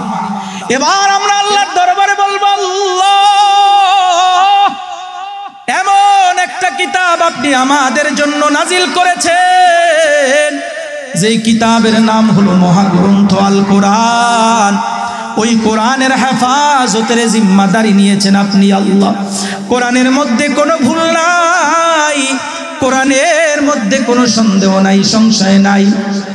এবার আমরা আল্লাহর দরবারে বলবো, আল্লাহ এমন একটা কিতাব আপনি আমাদের জন্য নাজিল করেছেন, যেই কিতাবের নাম হলো মহাগ্রন্থ আল কোরআন। ওই কোরআনের হেফাজতের জিম্মাদারি নিয়েছেন আপনি আল্লাহ। কোরআনের মধ্যে কোনো ভুল নাই, কোরআনের মধ্যে কোনো সন্দেহ নাই, সংশয় নাই।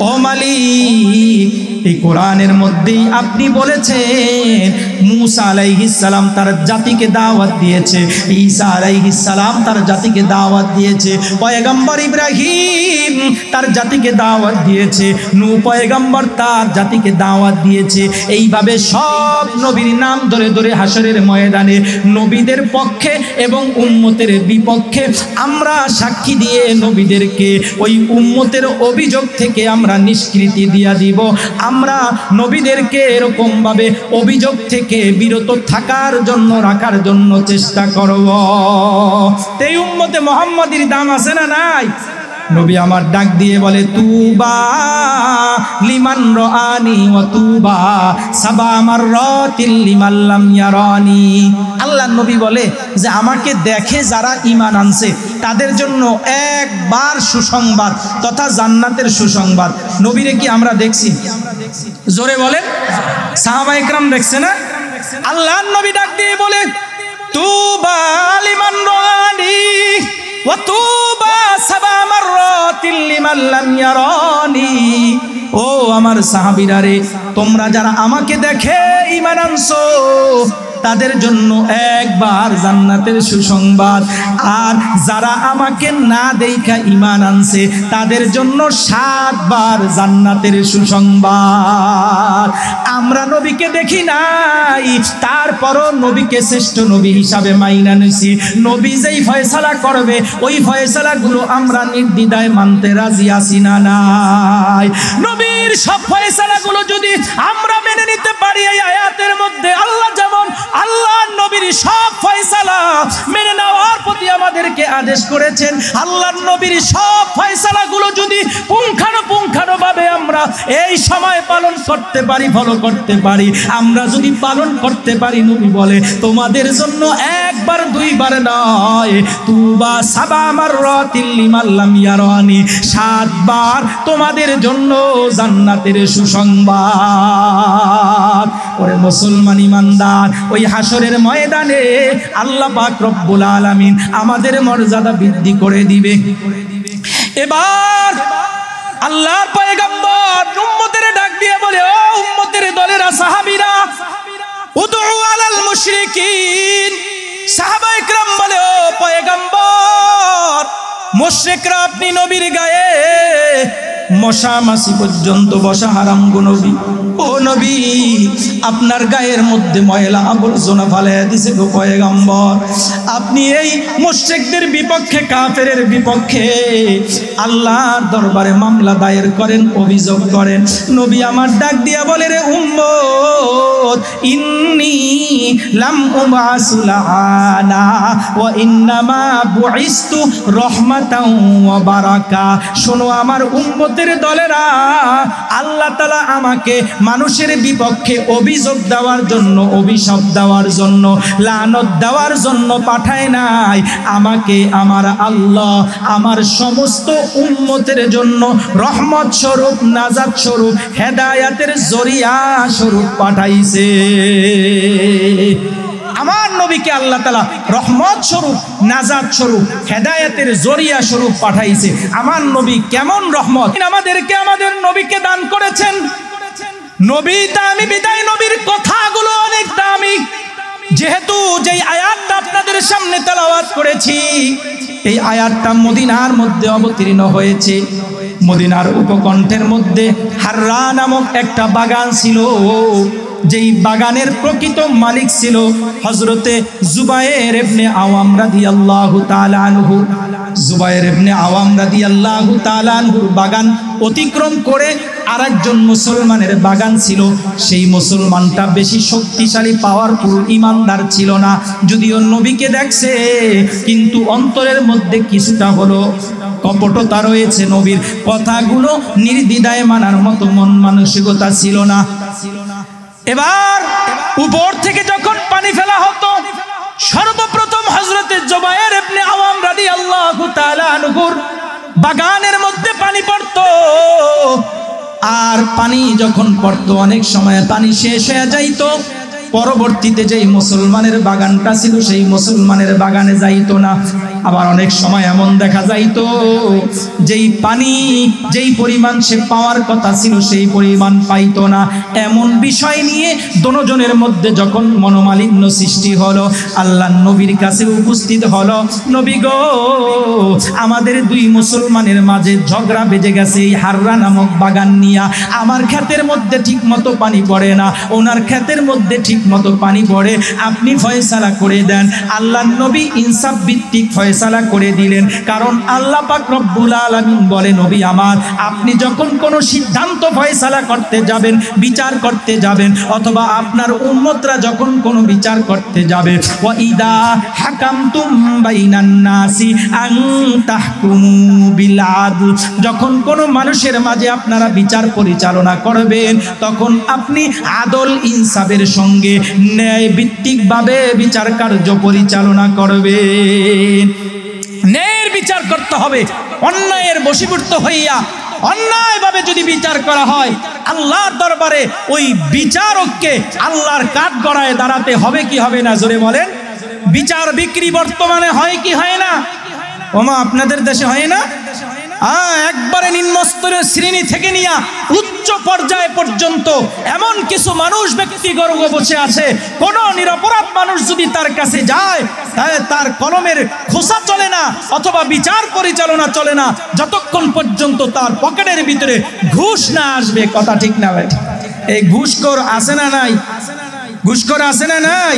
ও মালিক, এই কোরআনের মধ্যেই আপনি বলেছেন মুসা আলাইহিস সালাম তার জাতিকে দাওয়াত দিয়েছে, ঈসা আলাইহিস সালাম তার জাতিকে দাওয়াত দিয়েছে, পয়গম্বর ইব্রাহিম তার জাতিকে দাওয়াত দিয়েছে, নূহ পয়গম্বর তার জাতিকে দাওয়াত দিয়েছে। এইভাবে সব নবীর নাম ধরে ধরে হাসরের ময়দানে নবীদের পক্ষে এবং উম্মতের বিপক্ষে আমরা সাক্ষী দিয়ে নবীদেরকে ওই উম্মতের অভিযোগ থেকে আমরা নিষ্কৃতি দিয়া দিব। আমরা নবীদেরকে এরকম ভাবে অভিযোগ থেকে বিরত থাকার জন্য, রাখার জন্য চেষ্টা করব। এই উম্মতে মুহাম্মাদির দাম আছে না নাই? নবী আমার ডাক দিয়ে বলে, তুবা লিমান রাআনি ওয়া তুবা সাবা মাররাতিল লিমান লাম ইয়ারানি। আল্লাহ নবী বলে যে আমাকে দেখে যারা ঈমান আনছে তাদের জন্য একবার সুসংবাদ তথা জান্নাতের সুসংবাদ। নবীরে কি আমরা দেখছি? জোরে বলেন। সাহাবায়ে কেরাম দেখছে না? আল্লাহর নবী ডাক দিয়ে বলে, তুবা লিমান রাআনি ওয়া তুবা সাবা মাররাতিল লিমান লাম ইয়ারানি। ও আমার সাহাবীরা রে, তোমরা যারা আমাকে দেখে ঈমান আনছো তাদের জন্য একবার জান্নাতের সুসংবাদ, আর যারা আমাকে না দেখা ঈমান আনছে তাদের জন্য 7 বার জান্নাতের সুসংবাদ। আমরা নবীকে দেখি নাই, তারপরও নবীকে শ্রেষ্ঠ নবী হিসাবে মাইনা নিছি। নবী যেই ফয়সালা করবে ওই ফয়সালাগুলো আমরা নির্দ্বিধায় মানতে রাজি আছি না নাই? নবীর সব ফয়সালাগুলো যদি আমরা মেনে নিতে পারি, এই আয়াতের মধ্যে আল্লাহ যেমন আল্লাহ নবীর সব ফয়সালা মেনে নেওয়ার প্রতি আমাদেরকে আদেশ করেছেন, আল্লাহ নবীর সব ফয়সালাগুলো যদি পুঙ্খানুপুঙ্খানুভাবে আমরা এই সময় পালন করতে পারি, ফলো করতে পারি, আমরা যদি পালন করতে পারি, নবী বলে তোমাদের জন্য একবার 2 বার নয়, তুবা সাবা মাররাতিল লিমান লাম ইয়ারানি, 7 বার তোমাদের জন্য জান্নাতের সুসংবাদ। ওরে মুসলমান ইমানদার, ওই হাসরের ময়দানে আল্লাহ পাক রব্বুল আলামিন আমাদের মর্যাদা বৃদ্ধি করে দিবে। এবার আল্লাহর পয়গম্বর উম্মতের ডাক দিয়ে বলে, ও উম্মতের দলেরা, সাহাবীরা, উদউ আলাল মুশরিকিন। সাহাবায়ে কেরাম বলে, ও পয়গম্বর, মুশরিকরা আপনি নবীর গায়ে মশা মাছি পর্যন্ত বসা হারাম গো নবী। ও নবী, আপনার গায়ের মধ্যে ময়লা আবর্জনা ফালাইয়া দিছে গো পয়গম্বর। আপনি এই মুশরিকদের বিপক্ষে, কাফেরের বিপক্ষে আল্লাহর দরবারে মামলা দায়ের করেন, অভিযোগ করেন। নবী আমার ডাক দিয়া বলে, রে উম্মত, ইন্নী লাম উবাসু লাআনা ওয়া ইন্নামা বুইসতু রাহমাতাও ওয়া বারাকা। শোনো আমার উম্মতের দলেরা, আল্লাহ তাআলা আমাকে মানুষের বিপক্ষে অভিযোগ দেওয়ার জন্য, অভিশাপ দেওয়ার জন্য, লানত দেওয়ার জন্য পাঠায় নাই। আমাকে আমার আল্লাহ আমার সমস্ত উম্মতের জন্য রহমত স্বরূপ, নাজাত স্বরূপ, হেদায়াতের জরিয়া স্বরূপ পাঠাইছে। আমার নবীকে আল্লাহ তাআলা রহমত স্বরূপ, নাজাত স্বরূপ, হেদায়েতের জরিয়া স্বরূপ পাঠাইছে। আমার নবী কেমন রহমত আমাদেরকে, আমাদের নবীকে দান করেছেন। নবী দামি বিদায় নবীর কথাগুলো অনেক দামি। যেহেতু যেই আয়াতটা আপনাদের সামনে তেলাওয়াত করেছি, এই আয়াতটা মদিনার মধ্যে অবতীর্ণ হয়েছে। মদিনার উপকণ্ঠের মধ্যে হাররা নামক একটা বাগান ছিল, যেই বাগানের প্রকৃত মালিক ছিল হযরতে জুবায়ের ইবনে আওয়াম রাদিয়াল্লাহু তাআলা আনহু। জুবায়ের ইবনে আওয়াম রাদিয়াল্লাহু তাআলা আনহুর বাগান অতিক্রম করে আরেকজন মুসলমানের বাগান ছিল। সেই মুসলমানটা বেশি শক্তিশালী, পাওয়ারফুল ইমানদার ছিল না। যদিও নবীকে দেখছে, কিন্তু অন্তরের মধ্যে কিছুটা হলো কপটতা রয়েছে। নবীর কথাগুলো নির্দ্বিধায় মানার মতো মন মানসিকতা ছিল না। এবার উপর থেকে যখন পানি ফেলা হতো, সর্বপ্রথম হযরতে জুবায়ের ইবনে আওয়াম রাদিয়াল্লাহু তাআলা আনহুর বাগানের মধ্যে পানি পড়তো। আর পানি যখন পড়তো, অনেক সময় পানি শেষ হয়ে যাইতো। পরবর্তীতে যেই মুসলমানের বাগানটা ছিল, সেই মুসলমানের বাগানে যাইতো না। আবার অনেক সময় এমন দেখা যাইতো, যেই পানি, যেই পরিমাণ সে পাওয়ার কথা ছিল, সেই পরিমাণ পাইতো না। এমন বিষয় নিয়ে দোনোজনের মধ্যে যখন মনোমালিন্য সৃষ্টি হলো, আল্লাহ নবীর কাছে উপস্থিত হলো, নবী গো, আমাদের দুই মুসলমানের মাঝে ঝগড়া বেজে গেছে এই হাররা নামক বাগান নিয়া। আমার ক্ষেতের মধ্যে ঠিক মতো পানি পড়ে না, ওনার ক্ষেতের মধ্যে ঠিক মতো পানি পড়ে, আপনি ফয়সালা করে দেন। আল্লাহ নবী ইনসাফ ভিত্তিক ফয়সালা করে দিলেন। কারণ আল্লাহ পাক রব্বুল আলামিন বলে, নবী আমার, আপনি যখন কোনো সিদ্ধান্ত ফয়সালা করতে যাবেন, বিচার করতে যাবেন, অথবা আপনার উম্মতরা যখন কোনো বিচার করতে যাবে, ওয়া ইদা হাকামতুম বাইনান নাসি আন তাহকুমু বিল আদল, যখন কোনো মানুষের মাঝে আপনারা বিচার পরিচালনা করবেন, তখন আপনি আদল ইনসাফের সঙ্গে ন্যায় ভিত্তিক ভাবে বিচার কার্য পরিচালনা করবেন। ন্যায়ের বিচার করতে হবে। অন্যায়ের বশীভূত হইয়া অন্যায়ভাবে যদি বিচার করা হয়, আল্লাহর দরবারে ওই বিচারককে আল্লাহর কাঠগড়ায় দাঁড়াতে হবে কি হবে না? জোরে বলেন। বিচার বিক্রি বর্তমানে হয় কি হয় না? ওমা, আপনাদের দেশে হয় না? একবারে নিম্নস্তরের শ্রেণী থেকে নিয়ে উচ্চ পর্যায় পর্যন্ত এমন কিছু মানুষ, ব্যক্তিবর্গ বসে আছে, কোন নিরপরাধ মানুষ যদি তার কাছে যায়, তাহলে তার কলমের খোসা চলে না, অথবা বিচার পরিচালনা চলে না, যতক্ষণ পর্যন্ত তার পকেটের ভিতরে ঘুষ না আসবে। কথা ঠিক না ভাই? এই ঘুষখোর আছে না নাই? ঘুষখোর আছে না নাই?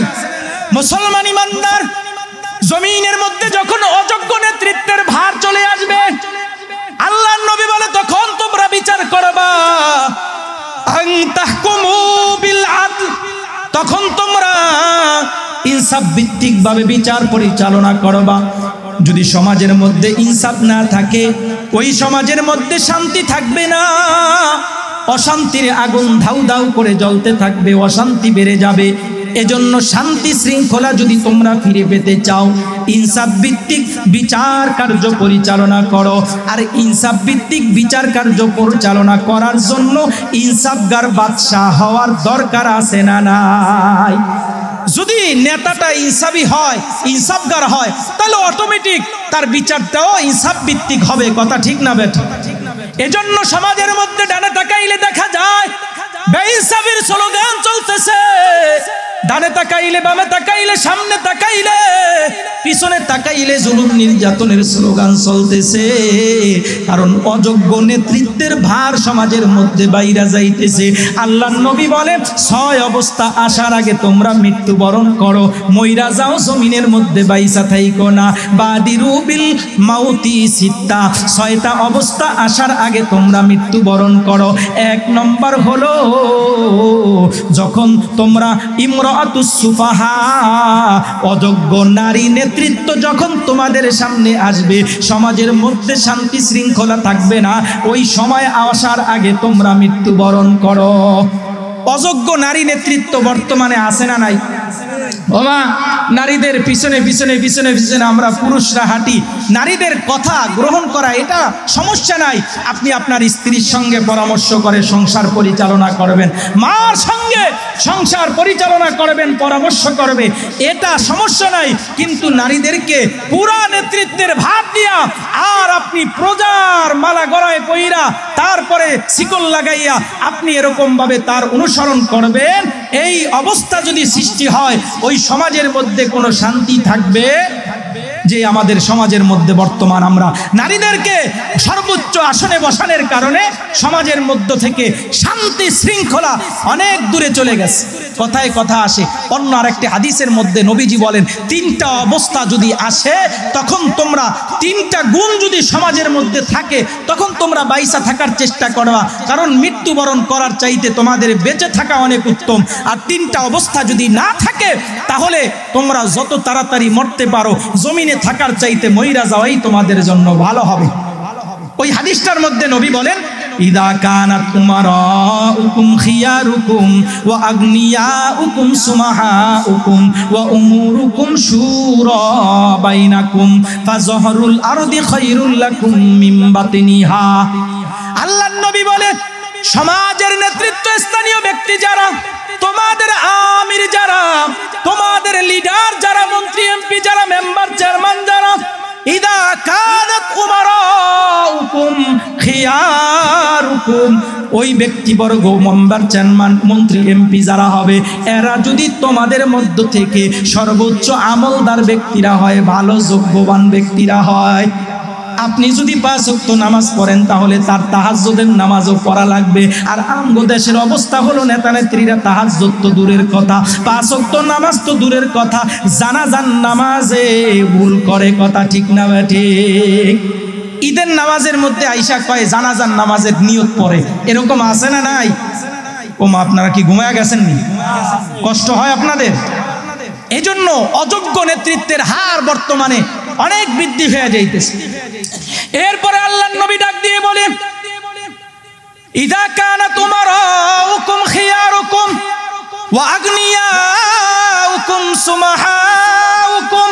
মুসলমান ইমানদার জমিনের মধ্যে যখন অযোগ্য নেতৃত্বের ভার চলে আসবে, আল্লাহর নবী বলে, তখন তোমরা বিচার করবা, তখন তোমরা ইনসাফ ভিত্তিক ভাবে বিচার পরিচালনা করবা। যদি সমাজের মধ্যে ইনসাফ না থাকে, ওই সমাজের মধ্যে শান্তি থাকবে না। অশান্তির আগুন ধাউ ধাউ করে জ্বলতে থাকবে, অশান্তি বেড়ে যাবে। এজন্য শান্তি শৃঙ্খলা যদি তোমরা ফিরে পেতে চাও, ইনসাফ ভিত্তিক বিচার কার্য পরিচালনা করো। আর ইনসাফ ভিত্তিক বিচার কার্য পরিচালনা করার জন্য ইনসাফগার বাদশাহ হওয়ার দরকার আছে না নাই? যদি নেতাটা ইনসাফি হয়, ইনসাফগার হয়, তাহলে অটোমেটিক তার বিচারটাও ইনসাফ ভিত্তিক হবে। কথা ঠিক না বেটা? এজন্য সমাজের মধ্যে ডানে তাকাইলে দেখা যায় বেইনসাফির স্লোগান চলতেছে, ডানে তাকাইলে, বামে তাকাইলে, সামনে তাকাইলে, পিছনে তাকাইলে জুলুম নির্যাতনের স্লোগান চলতেছে। কারণ অযোগ্য নেতৃত্বের ভার সমাজের মধ্যে বাইরা যাইতেছে। আল্লাহর নবী বলে 6 অবস্থা আসার আগে তোমরা মৃত্যুবরণ করো, মইরা যাও, জমিনের মধ্যে বাইসা থাইকো না। বাদিরু বিল মাউতি সিত্তা, 6টা অবস্থা আসার আগে তোমরা মৃত্যুবরণ করো। 1 নম্বর হলো যখন তোমরা ইমরাতুস সুফাহা, অযোগ্য নারী নেতৃত্ব যখন তোমাদের সামনে আসবে, সমাজের মধ্যে শান্তি শৃঙ্খলা থাকবে না, ওই সময় আসার আগে তোমরা মৃত্যুবরণ করো। অযোগ্য নারী নেতৃত্ব বর্তমানে আছে না নাই? ওমা, নারীদের পিছনে পিছনে পিছনে পিছনে আমরা পুরুষরা হাঁটি। নারীদের কথা গ্রহণ করা এটা সমস্যা নাই, আপনি আপনার স্ত্রীর সঙ্গে পরামর্শ করে সংসার পরিচালনা করবেন, মার সঙ্গে সংসার পরিচালনা করবেন, পরামর্শ করবে, এটা সমস্যা নাই। কিন্তু নারীদেরকে পুরা নেতৃত্বের ভাব দিয়া আর আপনি প্রজার মালা গলায় কইরা তারপরে শিকল লাগাইয়া আপনি এরকম ভাবে তার অনুসরণ করবেন, এই অবস্থা যদি সৃষ্টি হয়, ওই সমাজের মধ্যে কোনো শান্তি থাকবে? যে আমাদের সমাজের মধ্যে বর্তমান আমরা নারীদেরকে সর্বোচ্চ আসনে বসানোর কারণে সমাজের মধ্য থেকে শান্তি শৃঙ্খলা অনেক দূরে চলে গেছে। কথায় কথা আসে, অন্য আরেকটি হাদিসের মধ্যে নবীজি বলেন 3টা অবস্থা যদি আসে, তখন তোমরা 3টা গুণ যদি সমাজের মধ্যে থাকে, তখন তোমরা বাইসা থাকার চেষ্টা করবা, কারণ মৃত্যুবরণ করার চাইতে তোমাদের বেঁচে থাকা অনেক উত্তম। আর 3টা অবস্থা যদি না থাকে, তাহলে তোমরা যত তাড়াতাড়ি মরতে পারো, জমিনে থাকার চাইতে মইরা যাওয়াই তোমাদের জন্য ভালো হবে। ওই হাদিসটার মধ্যে নবী বলেন, ইদা কানাত উমারাউকুম খিয়ারুকুম ওয়া আগনিয়াউকুম সুমাহাউকুম ওয়া উমুরুকুম শুরা বাইনাকুম ফাযহরুল আরদি খায়রুল লাকুম মিন বাতিনিহা। আল্লাহর নবী বলেন, সমাজের নেতৃত্ব স্থানীয় ব্যক্তি যারা, তোমাদের আমির যারা, তোমাদের লিডার যারা, মন্ত্রী এমপি যারা, মেম্বার চেয়ারম্যান যারা, ইদা কানাত উমারাউকুম খিয়ারুকুম, ওই ব্যক্তিবর্গ, মেম্বার চেয়ারম্যান মন্ত্রী এমপি যারা হবে, এরা যদি তোমাদের মধ্য থেকে সর্বোচ্চ আমলদার ব্যক্তিরা হয়, ভালো যোগ্যবান ব্যক্তিরা হয়, আপনি যদি 5 ওয়াক্ত নামাজ পড়েন, তাহলে তার তাহাজ্জুদের নামাজও পড়া লাগবে। আর আমগো দেশের অবস্থা হলো, নেতা নেত্রীরা তাহাজ্জুদ তো দূরের কথা, 5 ওয়াক্ত নামাজ তো দূরের কথা, জানাজার নামাজে ভুল করে। কথা ঠিক না ঠিক? ঈদের নামাজের মধ্যে আইসা কয় জানাজার নামাজের নিয়ত পড়ে, এরকম আছে না নাই? ও মা, আপনারা কি ঘুমায়া গেছেন নি? কষ্ট হয় আপনাদের? এজন্য অযোগ্য নেতৃত্বের হার বর্তমানে অনেক বৃদ্ধি হয়ে যাইতেছে। এরপরে আল্লাহর নবী ডাক দিয়ে বলে, ইদা কানাত উমারাউকুম খিয়ারুকুম ওয়া আগনিয়াউকুম সুমাহাউকুম,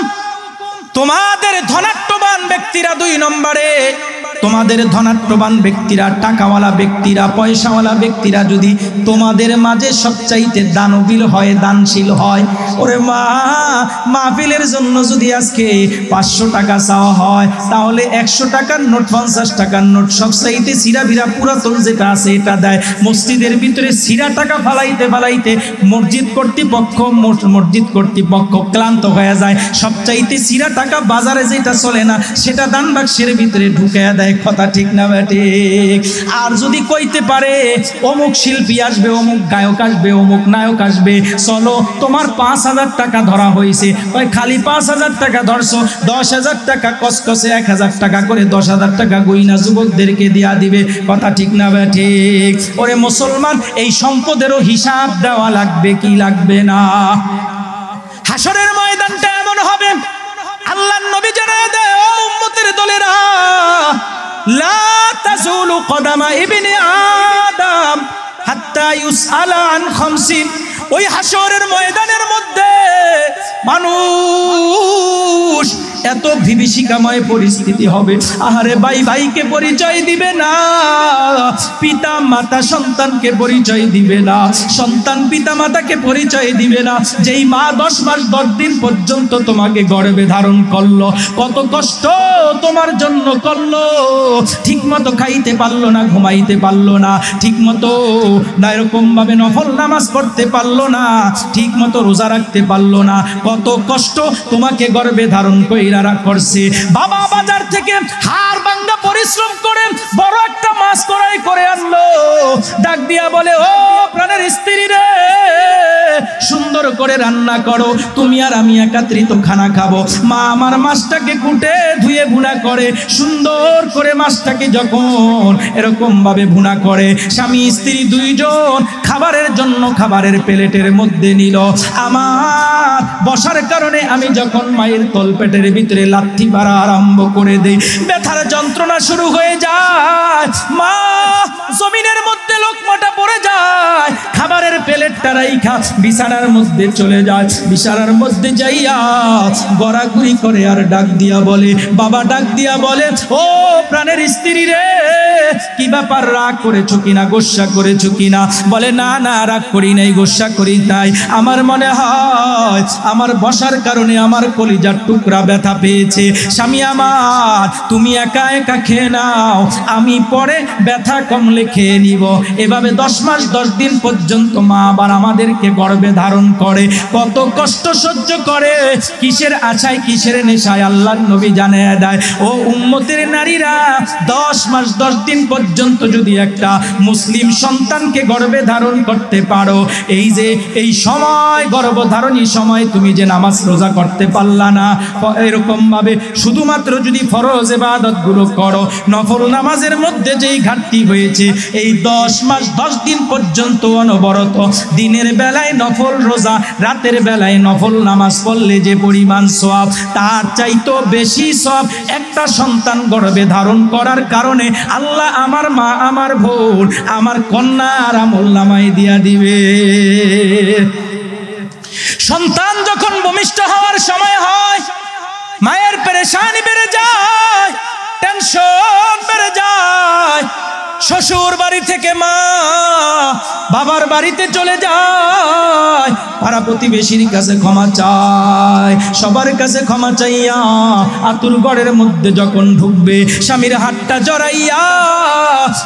তোমাদের ধনাঢ্যবান ব্যক্তিরা 2 নম্বরে, তোমাদের ধনাঢ্যবান ব্যক্তিরা, টাকাওয়ালা ব্যক্তিরা, পয়সাওয়ালা ব্যক্তিরা যদি তোমাদের মাঝে সবচাইতে দানবীর হয়, দানশীল হয়, ওরে মা, মাহফিলের জন্য যদি আজকে 500 টাকা চাওয়া হয়, তাহলে 100 টাকার নোট, 50 টাকার নোট, সবচাইতে সিরা বিরা পুরাতন যেটা আছে এটা দেয়। মসজিদের ভিতরে সিরা টাকা ফালাইতে ফালাইতে মসজিদ কর্তৃপক্ষ ক্লান্ত হয়ে যায়। সবচাইতে সিরা টাকা বাজারে যেটা চলে না, সেটা দান বাক্সের ভিতরে ঢুকাইয়া দেয়। কথা ঠিক না ঠিক? আর যদি কইতে পারে অমুক শিল্পী আসবে, অমুক গায়ক আসবে, অমুক নায়ক আসবে, চলো তোমার 5000 টাকা ধরা হয়েছে, ওই খালি 5000 টাকা ধরছো, 10,000 টাকা কসকসে 1000 টাকা করে 10,000 টাকা গইনা যুবকদেরকে দিয়া দিবে। কথা ঠিক না ঠিক? ওরে মুসলমান, এই সম্পদেরও হিসাব দেওয়া লাগবে কি লাগবে না? হাসরের ময়দানটা এমন হবে, আল্লাহর নবী জানায় দেয়, ও উম্মতের দলেরা, লা তাজুলু কদামা ইবনে আদম হাত্তা ইউসআলা আন খামসিন। ওই হাসরের ময়দানের মধ্যে মানুষ এত বিভীষিকাময় পরিস্থিতি হবে। আহারে ভাই ভাইকে পরিচয় দিবে না, পিতা মাতা সন্তানকে পরিচয় দিবে না, সন্তান পিতা মাতাকে পরিচয় দিবে না। যেই মা 10 মাস 10 দিন পর্যন্ত তোমাকে গর্ভে ধারণ করলো, কত কষ্ট তোমার জন্য করলো, ঠিক মতো খাইতে পারলো না, ঘুমাইতে পারলো না, ঠিক মতো না এরকম ভাবে নফল নামাজ পড়তে পারলো না, ঠিক মতো রোজা রাখতে পারলো না, কত কষ্ট তোমাকে গর্ভে ধারণ কইরা করছে। বাবা বাজার থেকে হাড় ভাঙা পরিশ্রম করে বড় একটা মাছ কড়াই করে আনলো, ডাক দিয়া বলে, ও প্রাণের স্ত্রী রে, সুন্দর করে রান্না করো, তুমি আর আমি একাত্রিত খানা খাবো। মা আমার মাছটাকে কুটে ধুয়ে ভুনা করে, সুন্দর করে মাছটাকে যখন এরকম ভাবে ভুনা করে, স্বামী স্ত্রী দুইজন খাবারের জন্য খাবারের প্লেটের মধ্যে নিল। আমার বসার কারণে আমি যখন মায়ের তলপেটের ভিতরে লাথি মারা আরম্ভ করে দেই, ব্যথার যন্ত্রণা শুরু হয়ে যায়, মা জমিনের মধ্যে লোকমাটা পড়ে যায়, খাবারের প্লেটটা রাইখা বিছানার মধ্যে চলে যায়, বিছানার মধ্যে যাইয়া গড়াগড়ি করে আর ডাক দিয়া বলে, বাবা ডাক দিয়া বলে, ও প্রাণের স্ত্রী রে, কি ব্যাপার, রাগ করেছো কিনা, গোসা করেছো কিনা? বলে, না না রাগ করি নাই, গোসা করি নাই, আমার মনে হয় আমার বসার কারণে আমার কলিজার টুকরা ব্যথা পেয়েছে। স্বামী আমার, তুমি একা একা খেয়ে নাও, আমি পরে ব্যথা কমলে খেয়ে নিব। এভাবে 10 মাস 10 দিন পর্যন্ত মা আবার আমাদেরকে গর্ভে ধারণ করে, কত কষ্ট সহ্য করে, কিসের আশায় কিসের নেশায় আল্লাহর নবী জানিয়ে দেয়, ও উম্মতের নারীরা, 10 মাস 10 দিন পর্যন্ত যদি একটা মুসলিম সন্তানকে গর্ভে ধারণ করতে পারো, এই যে এই সময় গর্ভধারণী সময় তুমি যে নামাজ রোজা করতে পারলা না, এরকম ভাবে শুধুমাত্র যদি ফরজ ইবাদত গুলো করো, নফল নামাজের মধ্যে যেই ঘাটতি হয়েছে, এই 10 মাস 10 দিন পর্যন্ত অনবরত দিনের বেলায় নফল রোজা, রাতের বেলায় নফল নামাজ পড়লে যে পরিমাণ সওয়াব, তার চাইতো বেশি সওয়াব একটা সন্তান গর্ভে ধারণ করার কারণে আল্লাহ আমার মা, আমার বোন, আমার কন্যার আমলনামায় দিয়া দিবে। সন্তান যখন ভূমিষ্ঠ হওয়ার সময় হয়, মায়ের পেরেশানি বেড়ে যায়, টেনশন বেড়ে যায়, শ্বশুর বাড়ি থেকে মা বাবার বাড়িতে চলে যায়, পাড়া প্রতিবেশীর কাছে ক্ষমা চায়, সবার কাছে ক্ষমা চাইয়া আতুর ঘরের মধ্যে যখন ঢুকবে, স্বামীর হাতটা জড়াইয়া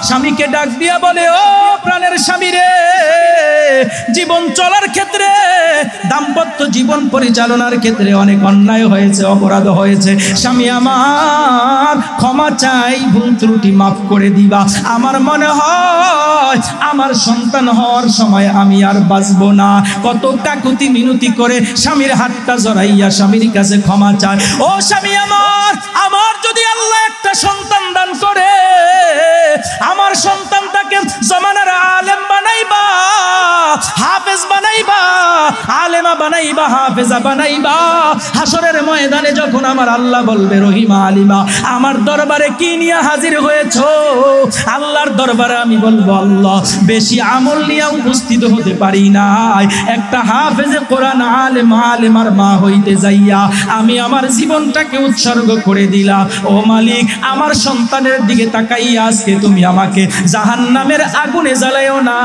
স্বামীকে ডাক দিয়া বলে, ও প্রাণের স্বামী রে, জীবন চলার ক্ষেত্রে, দাম্পত্য জীবন পরিচালনার ক্ষেত্রে অনেক অন্যায় হয়েছে, অপরাধ হয়েছে, স্বামী আমার ক্ষমা চাই, ভুল ত্রুটি মাফ করে দিবা। আমার মনে হয় আমার সন্তান হওয়ার সময় আমি আর বাঁচবো না। কত কাকুতি মিনতি করে স্বামীর হাতটা জড়াইয়া স্বামীর কাছে ক্ষমা চায়, ও স্বামী আমার, আমার যদি আল্লাহ একটা সন্তান দান করে, আমার সন্তানটাকে জমানার আলেম বানাইবা, হাফেজ বানাইবা, আলেমা বানাইবা, হাফেজা বানাইবা, হাসরের ময়দানে যখন আমার আল্লাহ বলবে, রহিমা আলিমা, আমার দরবারে কি নিয়ে হাজির হয়েছো? আল্লাহর দরবারে আমি বলবো, আল্লাহ বেশি আমল নিয়ে উপস্থিত হতে পারি নাই, একটা হাফেজে কোরআন আলেম, আলেমার মা হইতে যাইয়া আমি আমার জীবনটাকে উৎসর্গ করে দিলাম। ও মালিক, আমার সন্তানের দিকে তাকাইয়া আজকে তুমি আমাকে জাহান্নামের আগুনে জ্বালাইও না,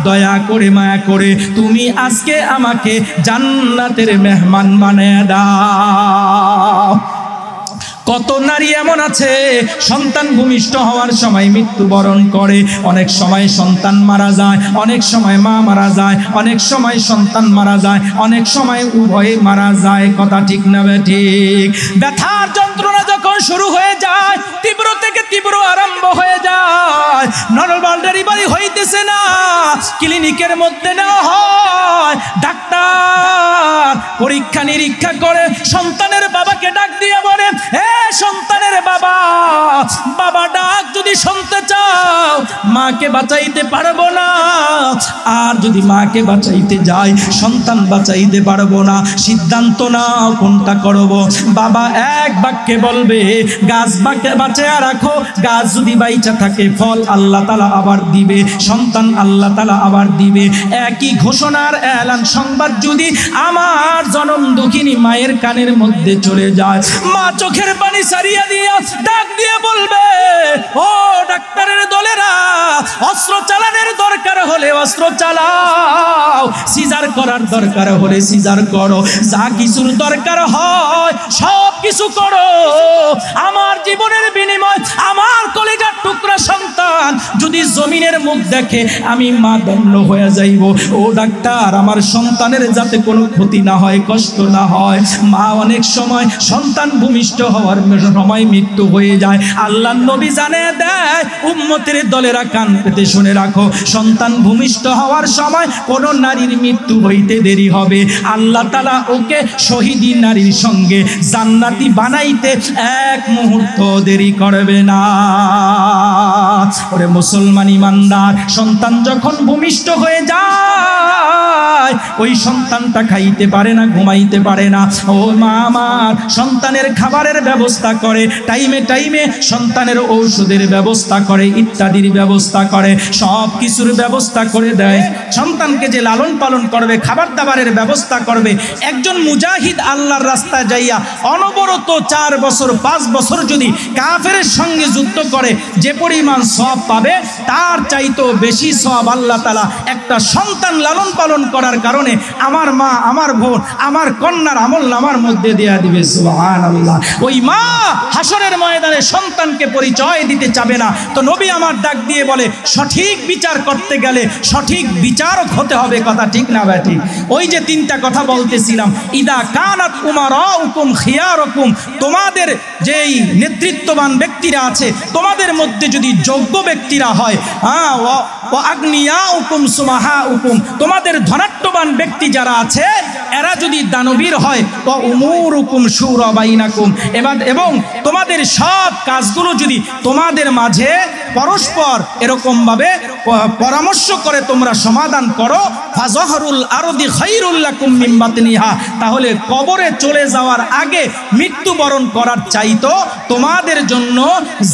দয়া করে মায়া করে তুমি আজকে আমাকে জান্নাতের মেহমান বানায়া দাও। কত নারী এমন আছে সন্তান ভূমিষ্ঠ হওয়ার সময় মৃত্যুবরণ করে, অনেক সময় সন্তান মারা যায়, অনেক সময় মা মারা যায়, অনেক সময় সন্তান মারা যায়, অনেক সময় উভয়ে মারা যায়। কথা ঠিক না ঠিক? ব্যথার যন্ত্রণা যখন শুরু হয়ে যায়, তীব্র থেকে তীব্র আরম্ভ হয়ে যায়, নরমাল ডেলিভারি হইতেছে না, ক্লিনিকের মধ্যে নেওয়া হয়, ডাক্তার পরীক্ষা নিরীক্ষা করে সন্তানের বাবাকে ডাক দিয়ে বলে, হে সন্তানের বাবা, বাবা ডাক যদি শুনতে চাও মাকে বাঁচাইতে পারবো না, আর যদি মাকে বাঁচাইতে যাই সন্তান বাঁচাইতে পারবো না। সিদ্ধান্ত নাও কোনটা করব। বাবা এক বাক্যে বলবে গাছ বাঁচায়া রাখো, গাছ যদি বাইচা থাকে ফল আল্লাহ তাআলা আবার দিবে, সন্তান আল্লাহ তাআলা আবার দিবে। একই ঘোষণার এলান সংবাদ যদি আমার জনম দুঃখিনী মায়ের কানের মধ্যে চলে যায়, মা চোখের পানি সারিয়া দিয়া ডাক দিয়ে বলবে, ও ডাক্তারের দলেরা, অস্ত্র চালানোর দরকার হলে অস্ত্র চালাও, সিজার করার দরকার হলে সিজার করো, যা কিছুর দরকার হয় সব কিছু করো। আমার জীবনের বিনিময় আমার কলিজার টুকরা সন্তান যদি জমিনের মুখ দেখে আমি মা দণ্ড হয়ে যাইব। ও ডাক্তার, আমার সন্তানের যাতে কোনো ক্ষতি না হয়, কষ্ট না হয়। মা অনেক সময় সন্তান ভূমিষ্ঠ হওয়ার সময় মৃত্যু হয়ে যায়। আল্লাহর নবী জানিয়ে দেয়, উম্মতের দলেরা কান পেতে শুনে রাখো, সন্তান ভূমিষ্ঠ হওয়ার সময় কোন নারীর মৃত্যু হইতে দেরি হবে, আল্লাহ তাআলা ওকে শহীদী নারীর সঙ্গে জান্নাতি বানাইতে এক মুহূর্ত দেরি করবে না। ওরে মুসলমান ইমানদার, সন্তান যখন ভূমিষ্ঠ হয়ে যায় ওই সন্তানটা খাইতে পারে না, ঘুমাইতে পারে না। ও মা আমার সন্তানের খাবারের ব্যবস্থা করে, টাইমে টাইমে সন্তানের ঔষধের ব্যবস্থা করে, ইত্যাদির ব্যবস্থা করে, সব কিছুর ব্যবস্থা করে দেয়। সন্তানকে যে লালন পালন করবে, খাবার দাবারের ব্যবস্থা করবে। একজন মুজাহিদ আল্লাহর রাস্তায় যাইয়া অনবরত 4 বছর 5 বছর যদি কাফেরের সঙ্গে যুদ্ধ করে যে পরিমাণ সওয়াব পাবে, তার চাইতেও বেশি সওয়াব আল্লাহ তাআলা একটা সন্তান লালন পালন করার কারণে আমার মা, আমার বোন, আমার কন্যার আমলনামার মধ্যে দেয়া দিবে। সুবহানাল্লাহ। ওই মা হাসরের ময়দানে সন্তানকে পরিচয় দিতে চাবে না, তো নবী আমার ডাক দিয়ে বলে, সঠিক বিচার করতে গেলে সঠিক বিচারক হতে হবে। কথা ঠিক না ভাই? ঠিক। ওই যে 3টা কথা বলতেছিলাম, ইদা কানাত উমারাউকুম খিয়ারুকুম, তোমাদের যেই নেতৃত্ববান ব্যক্তিরা আছে তোমাদের মধ্যে যদি যোগ্য ব্যক্তিরা হয়, ওয়া আগনিয়াউকুম সুমাহাউকুম, তোমাদের ধনাঢ্যবান ব্যক্তি যারা আছে এরা যদি দানবীর হয়, ওয়া উমুরুকুম শুরা বাইনাকুম, এবং তোমাদের সব কাজগুলো যদি তোমাদের মাঝে পরস্পর এরকমভাবে পরামর্শ করে তোমরা সমাধান করো, ফাজহরুল আরদি খায়রুল লাকুম মিন বাতনিহা, তাহলে কবরে চলে যাওয়ার আগে মৃত্যুবরণ করার চাইতো তোমাদের জন্য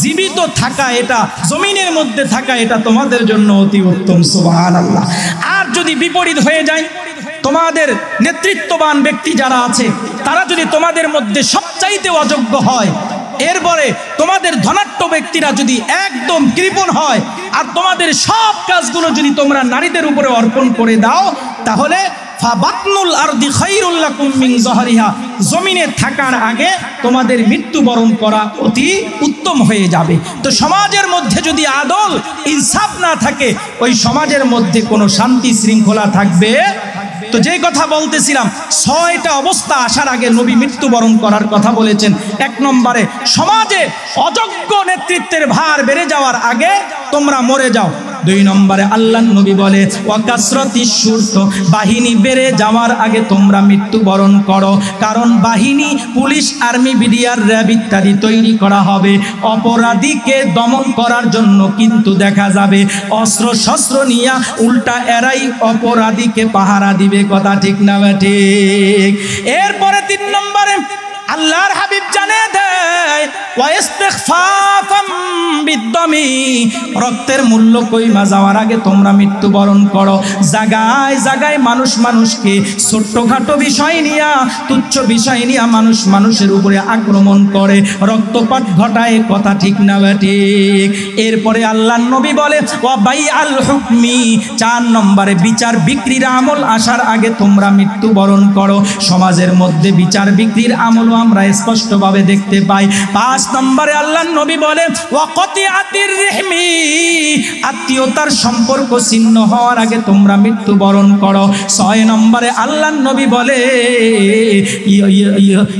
জীবিত থাকা, এটা জমিনের মধ্যে থাকা, এটা তোমাদের জন্য অতি উত্তম। সুবহানাল্লাহ। আর যদি বিপরীত হয়ে যায়, তোমাদের নেতৃত্ববান ব্যক্তি যারা আছে তারা যদি তোমাদের মধ্যে সবচাইতে অযোগ্য হয়, এরপরে তোমাদের ধনাঢ্য ব্যক্তিরা যদি একদম কৃপণ হয়, আর তোমাদের সব কাজগুলো যদি তোমরা নারীদের উপরে অর্পণ করে দাও, তাহলে ফাবাতনুল আরদি খায়রুল লাকুম মিন যহরিহা, জমিনে থাকার আগে তোমাদের মৃত্যুবরণ করা অতি উত্তম হয়ে যাবে। তো সমাজের মধ্যে যদি আদল ইনসাফ না থাকে, ওই সমাজের মধ্যে কোনো শান্তি শৃঙ্খলা থাকবে। তো যেই কথা বলতেছিলাম, 6টা অবস্থা আসার আগে নবী মৃত্যুবরণ করার কথা বলেছেন। 1 নম্বরে সমাজে অযোগ্য নেতৃত্বের ভার বেড়ে যাওয়ার আগে তোমরা মরে যাও। 2 নম্বরে আল্লাহর নবী বলে ওয়াকাসরাতিশ শুরত, বাহিনী বেড়ে যাওয়ার আগে তোমরা মৃত্যুবরণ করো, কারণ বাহিনী, পুলিশ, আর্মি, বিডিআর, র্যাব ইত্যাদি তৈরি করা হবে অপরাধীকে দমন করার জন্য, কিন্তু দেখা যাবে অস্ত্র শস্ত্র নিয়ে উল্টা এরাই অপরাধীকে পাহারা দিবে। কথা ঠিক না ঠিক? এরপরে 3 নম্বরে আল্লাহর হাবিব জানিয়ে দেয় ওয়াইস্তিগফাফাম বিদ্দামি, রক্তের মূল্য কইমা যাওয়ার আগে তোমরা মৃত্যুবরণ করো। জায়গায় জায়গায় মানুষকে ছোট্টখাটো বিষয় নিয়া, তুচ্ছ বিষয় নিয়া মানুষের উপরে আক্রমণ করে, রক্তপাত ঘটায়। কথা ঠিক না ঠিক? এরপরে আল্লাহর নবী বলে ওয়া বাইআল হুকমি, 4 নম্বরে বিচার বিক্রির আমল আসার আগে তোমরা মৃত্যুবরণ করো। সমাজের মধ্যে বিচার বিক্রির আমল আমরা স্পষ্টভাবে দেখতে পাই। 5 নম্বরে আল্লাহর নবী বলে ওয়াকাতিয়াতির রহমি, আত্মীয়তার সম্পর্ক ছিন্ন হওয়ার আগে তোমরা মৃত্যুবরণ করো। 6 নম্বরে আল্লাহর নবী বলে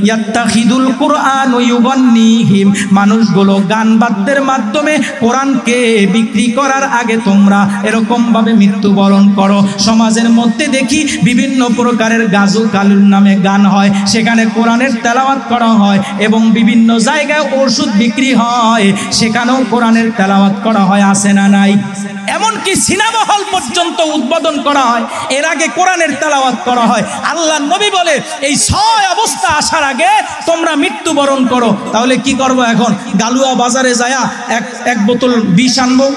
ইয়াত্তাখিদুল কুরআন ইউগান্নিহিম, মানুষগুলো গান বাদ্যের মাধ্যমে কোরআনকে বিক্রি করার আগে তোমরা এরকম ভাবে মৃত্যুবরণ করো। সমাজের মধ্যে দেখি বিভিন্ন প্রকারের গাজু কালুর নামে গান হয়, সেখানে কোরআনের তেলাওয়াত করা হয়, এবং বিভিন্ন জায়গায় ওষুধ বিক্রি হয়, সেখানেও কোরআনের তেলাওয়াত করা হয়, আসে না নাই? এমনকি সিনেমা হল পর্যন্ত উদ্বোধন করা হয়, এর আগে কোরআনের তেলাওয়াত করা হয়। আল্লাহর নবী বলে এই 6 অবস্থা আসার আগে তোমরা মৃত্যুবরণ করো। তাহলে কি করব এখন? গালুয়া বাজারে যায়া এক বোতল বিষ আনবো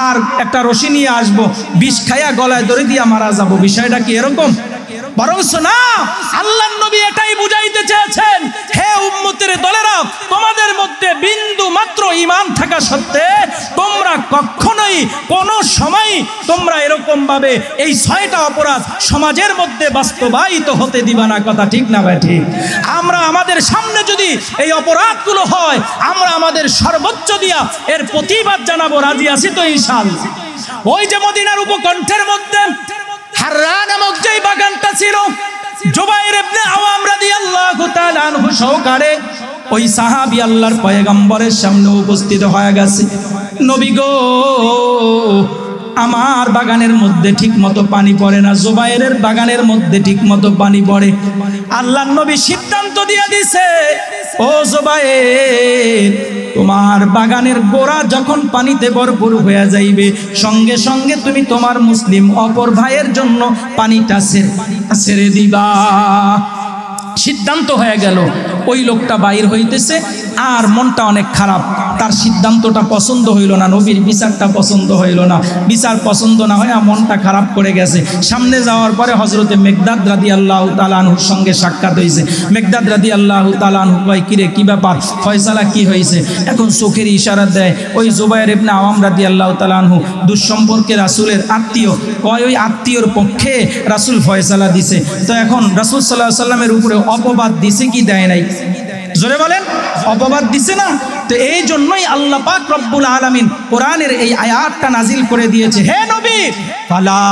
আর একটা রশি নিয়ে আসবো, বিষ খাইয়া গলায় দড়ি দিয়া মারা যাবো? বিষয়টা কি এরকম? বরংস না, আল্লাহর নবী এটাই বুঝাইতে চেয়েছেন, হে উম্মতের দলেরা, তোমাদের মধ্যে বিন্দু মাত্র ঈমান থাকা সত্ত্বে তোমরা কখনোই কোনো সময় তোমরা এরকম ভাবে এই 6টা অপরাধ সমাজের মধ্যে বাস্তবায়িত হতে দিবা না। কথা ঠিক না ভাই? ঠিক। আমরা আমাদের সামনে যদি এই অপরাধগুলো হয়, আমরা আমাদের সর্বোচ্চ দিয়া এর প্রতিবাদ জানাবো, রাজি আছি তো ইনশাআল্লাহ? ওই যে মদিনার উপকণ্ঠের মধ্যে হাররা নামক যেই বাগানটা ছিল, জুবাইর ইবনে আওয়াম রাদিয়াল্লাহু তাআলা আনহু সহকারে ওই সাহাবী আল্লাহর পয়গম্বরের সামনে উপস্থিত হয়ে গেছে। নবী গো, আমার বাগানের মধ্যে ঠিক মতো পানি পড়ে না, জুবাইরের বাগানের মধ্যে ঠিক মতো পানি পড়ে। আল্লাহর নবী সিদ্ধান্ত দিয়ে দিছে, ও জুবাইর, তোমার বাগানের গোড়া যখন পানিতে ভরপুর হয়ে যাইবে, সঙ্গে সঙ্গে তুমি তোমার মুসলিম অপর ভাইয়ের জন্য পানিটা ছেড়ে দিবা। সিদ্ধান্ত হয়ে গেল। ওই লোকটা বাইর হইতেছে আর মনটা অনেক খারাপ, তার সিদ্ধান্তটা পছন্দ হইল না, নবীর বিচারটা পছন্দ হইল না। বিচার পছন্দ না হয় মনটা খারাপ করে গেছে। সামনে যাওয়ার পরে হযরতে মেকদাদ রাদিয়াল্লাহু তাআলা আনহুর সঙ্গে সাক্ষাৎ হয়েছে। মেকদাদ রাদিয়াল্লাহু তাআলা আনহু কয়, কিরে কি ব্যাপার, ফয়সালা কি হয়েছে? এখন চোখের ইশারা দেয় ওই জুবাইর ইবনে আওয়াম রাদিয়াল্লাহু তাআলা আনহু, দুঃসম্পর্কে রাসূলের আত্মীয়, কয় ওই আত্মীয়র পক্ষে রাসূল ফয়সালা দিছে। তো এখন রাসূল সাল্লাল্লাহু আলাইহি সাল্লামের উপরে অপবাদ দিছে কি দেয় নাই? জোরে বলেন, অপবাদ দিছে না? তো এই জন্যই আল্লাহ পাক রব্বুল আলামিন কোরআনের এই আয়াতটা নাজিল করে দিয়েছে, হে নবী, ফালা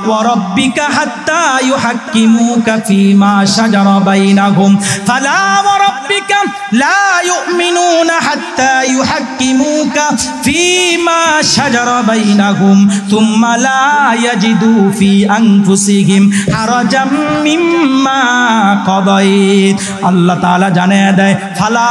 ওয়া রাব্বিকা হাত্তা ইউহাক্কিমুকা ফীমা শাজারা বাইনাহুম, ফালা ওয়া রাব্বিকা লা ইউমিনুনা হাত্তা ইউহাক্কিমুকা ফীমা শাজারা বাইনাহুম থুম্মা লা ইয়াজিদু ফি আনফুসিহিম হারাজাম মিম্মা কাদাইত। আল্লাহ তাআলা জানিয়ে দেয়, ফালা,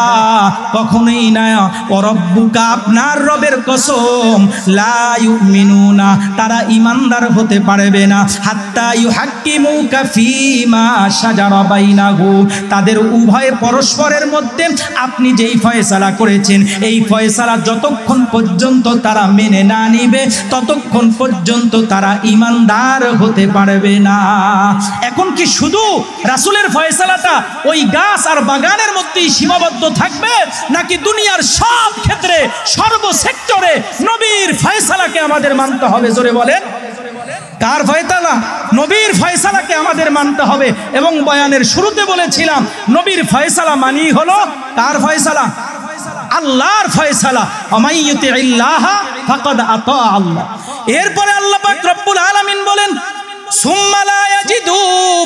কখনোই না, ওয়া রাব্বুকা, আপনার রবের কসম, লা ইউমিনুনা, তারা ঈমানদার হতে পারবে না, হাত্তা ইউহাক্কিমুকা ফীমা শাজারা বাইনাহুম, তাদের উভয় পরস্পরের মধ্যে আপনি যেই ফয়সালা করেছেন এই ফয়সালা যতক্ষণ পর্যন্ত তারা মেনে না নিবে ততক্ষণ পর্যন্ত তারা ঈমানদার হতে পারবে না। এখন কি শুধু রাসূলের ফয়সালাটা ওই গাছ আর বাগানের মধ্যেই সীমাবদ্ধ থাকবে, নাকি দুনিয়ার সব ক্ষেত্রে সর্ব সেক্টরে নবীর ফয়সালাকে আমাদের মানতে হবে? জোরে বলেন, কার ফয়সালা? নবীর ফয়সালাকে আমাদের মানতে হবে। এবং বয়ানের শুরুতে বলেছিলাম, নবীর ফয়সালা মানি হলো কার ফয়সালা? আল্লাহর ফয়সালা। আমাইয়ুতিল্লাহ ফাকাদ আতা আল্লাহ। এরপরে আল্লাহ পাক রব্বুল আলামিন বলেন, সুম্মা লা ইয়াজিদু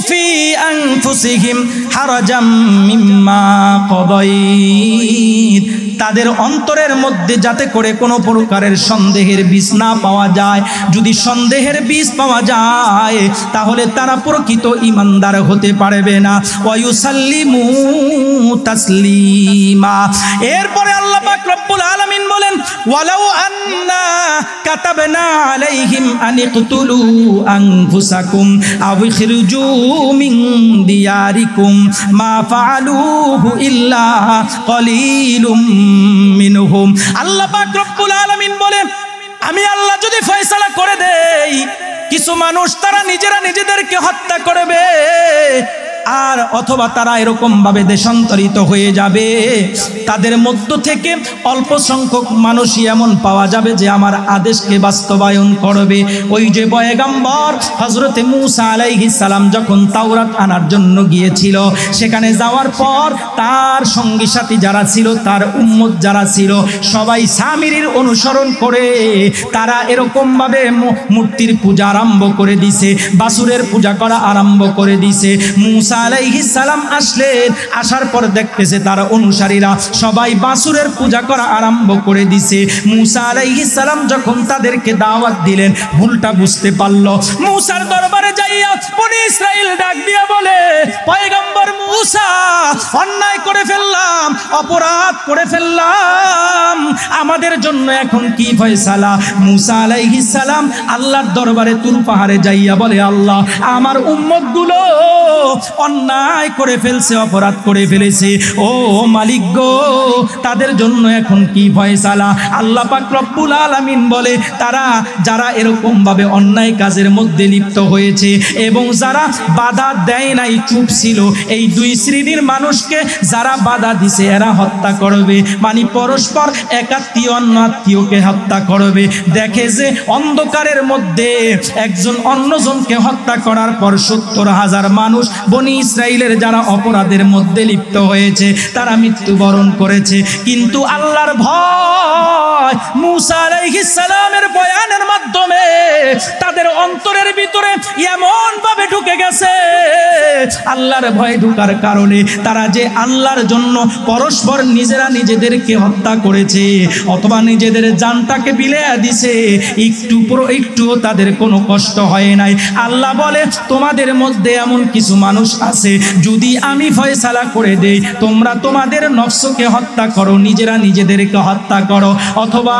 ফি আনফুসিহিম হারাজাম মিম্মা কাদাইত, তাদের অন্তরের মধ্যে যাতে করে কোনো প্রকারের সন্দেহের বীজ না পাওয়া যায়। যদি সন্দেহের বীজ পাওয়া যায় তাহলে তারা প্রকৃত ঈমানদার হতে পারবে না। ওয়া ইউসাল্লিমু তাসলিমা। এরপরে আল্লাহ পাক রব্বুল আলামিন বলেন, ওয়ালাউ আন্না কাতাবনা আলাইহিম আন ইকতুলু আনফুসাকুম আও ইখরিজু মিন দিয়ারিকুম মা ফাআলুহু ইল্লা কলিলুম মিনহুম। আল্লাহ পাক রব্বুল আলামিন বলেন, আমি আল্লাহ যদি ফয়সালা করে দেই কিছু মানুষ তারা নিজেরা নিজেদেরকে হত্যা করবে, আর অথবা তারা এরকম ভাবে দেশান্তরিত হয়ে যাবে, তাদের মধ্য থেকে অল্প সংখ্যক মানুষই এমন পাওয়া যাবে যে আমার আদেশকে বাস্তবায়ন করবে। ওই যে পয়গম্বর হযরতে মূসা আলাইহিস সালাম যখন তাওরাত আনার জন্য গিয়েছিল, সেখানে যাওয়ার পর তার সঙ্গী সাথী যারা ছিল, তার উম্মত যারা ছিল, সবাই সামিরীর অনুসরণ করে তারা এরকম ভাবে মূর্তির পূজা আরম্ভ করে দিছে, বাসুরের পূজা করা আরম্ভ করে দিছে। মূসা মূসা আলাইহিস সালাম আসলেন, আসার পর দেখতেছে তার অনুসারীরা সবাই বাছুরের পূজা করা আরম্ভ করে দিছে। মূসা আলাইহিস সালাম যখন তাদেরকে দাওয়াত দিলেন, ভুলটা বুঝতে পারল। মূসার দরবারে যাইয়া বনি ইসরাইল ডাক দিয়া বলে, পয়গম্বর মূসা, অন্যায় করে ফেললাম, অপরাধ করে ফেললাম, আমাদের জন্য এখন কি ফয়সালা? মূসা আলাইহিস সালাম আল্লাহর দরবারে তুর পাহাড়ে যাইয়া বলে, আল্লাহ, আমার উম্মতগুলো অন্যায় করে ফেলছে, অপরাধ করে ফেলেছে, ও মালিক গো, তাদের জন্য এখন কি ফয়সালা? আল্লাহ পাক রব্বুল আলামিন বলে, তারা যারা এরকম ভাবে অন্যায় কাজের মধ্যে লিপ্ত হয়েছে এবং যারা বাধা দেয় নাই, চুপ ছিল, এই দুই শ্রেণীর মানুষকে যারা বাধা দিছে এরা হত্যা করবে। মানে পরস্পর এক আত্মীয় অন্য আত্মীয়কে হত্যা করবে। দেখে যে অন্ধকারের মধ্যে একজন অন্যজনকে হত্যা করার পর ৭০,০০০ মানুষ বনি ইসরাইলের যারা অপরাধের মধ্যে লিপ্ত হয়েছে তারা মৃত্যুবরণ করেছে। কিন্তু আল্লাহর ভয় মূসা আলাইহিস সালামের বয়ানের মাধ্যমে তাদের অন্তরের ভিতরে এমন ভাবে ঢুকে গেছে, আল্লাহর ভয় ঢুকার কারণে তারা যে আল্লাহর জন্য পরস্পর নিজেরা নিজেদেরকে হত্যা করেছে অথবা নিজেদের জানটাকে বিলিয়ে দিছে, একটুও তাদের কোনো কষ্ট হয় নাই। আল্লাহ বলে, তোমাদের মধ্যে এমন কিছু মানুষ আছে, যদি আমি ফয়সালা করে দেই, তোমরা তোমাদের নফসকে হত্যা করো, নিজেরা নিজেদেরকে হত্যা করো, অথবা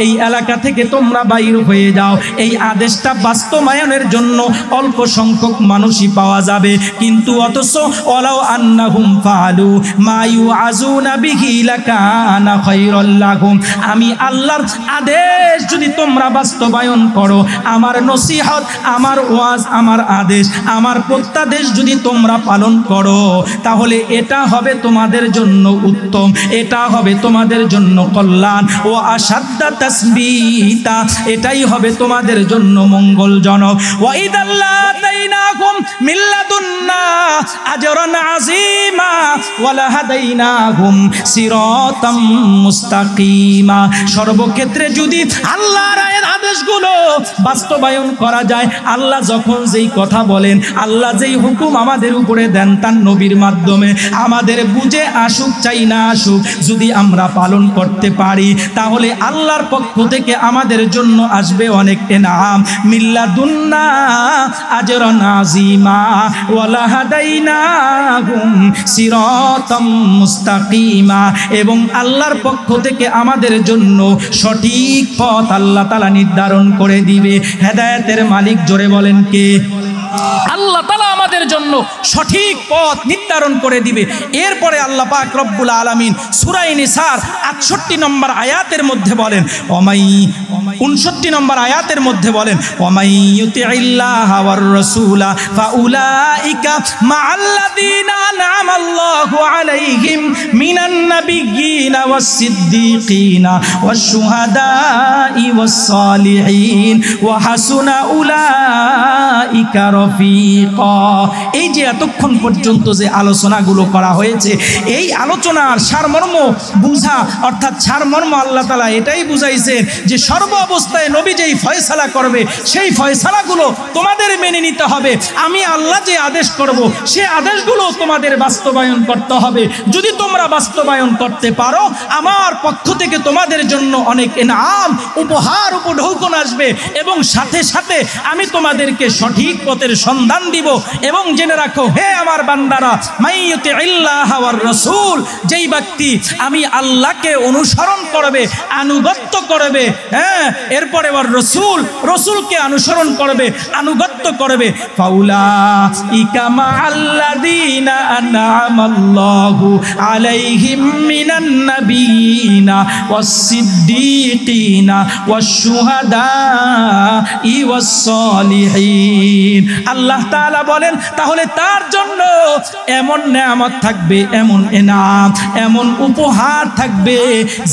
এই এলাকা থেকে তোমরা বাইর হয়ে যাও, এই আদেশটা বাস্তবায়নের জন্য অল্প সংখ্যক মানুষই পাওয়া যাবে। কিন্তু অথচ ওয়ালাউ আন্নাহুম ফাআলু মা ইউআযুনা বিহি লাকানা খায়রাল লাহুম, আমি আল্লাহর আদেশ যদি তোমরা বাস্তবায়ন করো, আমার নসিহত, আমার ওয়াজ, আমার আদেশ, আমার প্রত্যাদেশ যদি তোমরা পালন করো, তাহলে এটা হবে তোমাদের জন্য উত্তম, এটা হবে তোমাদের জন্য কল্যাণ, ও আসাদ্দা তাসবিতা, এটাই হবে তোমাদের জন্য মঙ্গলজনক। ওয়া ইদাল্লা তাইনাকুম মিল্লাদুন্না আজরান আযীমা ওয়া লাহাদাইনাহুম সিরাতাম মুস্তাকিমা। সর্বক্ষেত্রে যদি আল্লাহর আদেশগুলো বাস্তবায়ন করা যায়, আল্লাহ যখন যেই কথা বলেন, আল্লাহ যেই হুকুম আমাদের উপরে দেন তার নবীর মাধ্যমে, আমাদের বুঝে আসুক চাই না আসুক, যদি আমরা পালন করতে পারি, তাহলে আল্লাহর পক্ষ থেকে আমাদের জন্য আসবে অনেক ইনাম। মিল্লাদুন্না আজরান আযীমা ওয়া লাহাদাইনাহুম সিরাতাম মুস্তাকিমা, এবং আল্লাহর পক্ষ থেকে আমাদের জন্য সঠিক পথ আল্লাহ তাআলা নির্ধারণ করে দিবে। হেদায়েতের মালিক জোরে বলেন কে? আল্লাহ তাআলা আমাদের জন্য সঠিক পথ নির্ধারণ করে দিবে। এরপরে আল্লাহ পাক রব্বুল আলামিন সূরা নিসার ৬৮ নম্বর আয়াতের মধ্যে বলেন, ৬৯ নম্বর আয়াতের মধ্যে বলেন, ওয়ামাই ইউতিইল্লাহা ওয়ার রাসূলা ফাউলাইকা মাআল্লাযীনা আন'আমাল্লাহু আলাইহিম মিনান নাবিয়্যিনা ওয়াস-সিদ্দীকিনা ওয়াশ-শুহাদাই ওয়াস-সালিহিন ওয়া হাসুনা উলাইকা রফিকা। এই যে এতক্ষণ পর্যন্ত যে আলোচনাগুলো করা হয়েছে, এই আলোচনার সারমর্ম বুঝা, অর্থাৎ সারমর্ম আল্লাহ তাআলা এটাই বুঝাইছেন যে সর্ব অবস্থায় নবী যেই ফয়সালা করবে সেই ফয়সালাগুলো তোমাদের মেনে নিতে হবে। আমি আল্লাহ যে আদেশ করব সেই আদেশগুলো তোমাদের বাস্তবায়ন করতে হবে। যদি তোমরা বাস্তবায়ন করতে পারো, আমার পক্ষ থেকে তোমাদের জন্য অনেক ইনাম, উপহার, উপঢৌকন আসবে, এবং সাথে সাথে আমি তোমাদেরকে সঠিক পথের সন্ধান দিব। এবং জেনে রাখো, হে আমার বান্দারা, মাইয়ুতিইল্লাহা ওয়ার রাসূল, যেই ব্যক্তি আমি আল্লাহকে অনুসরণ করবে, আনুগত্য করবে, এরপরে ওয়ার রাসূল, রাসূলকে অনুসরণ করবে, আনুগত্য করবে, ফাউলাইকা মাআল্লাযীনা আন'আমাল্লাহু আলাইহিম মিনান নাবিয়িনা ওয়াস-সিদ্দীকিনা ওয়াশ-শুহাদাই ওয়াস-সালিহিন। আল্লাহ তাআলা বলেন, তাহলে তার জন্য এমন নেয়ামত থাকবে, এমন ইনাম, এমন উপহার থাকবে,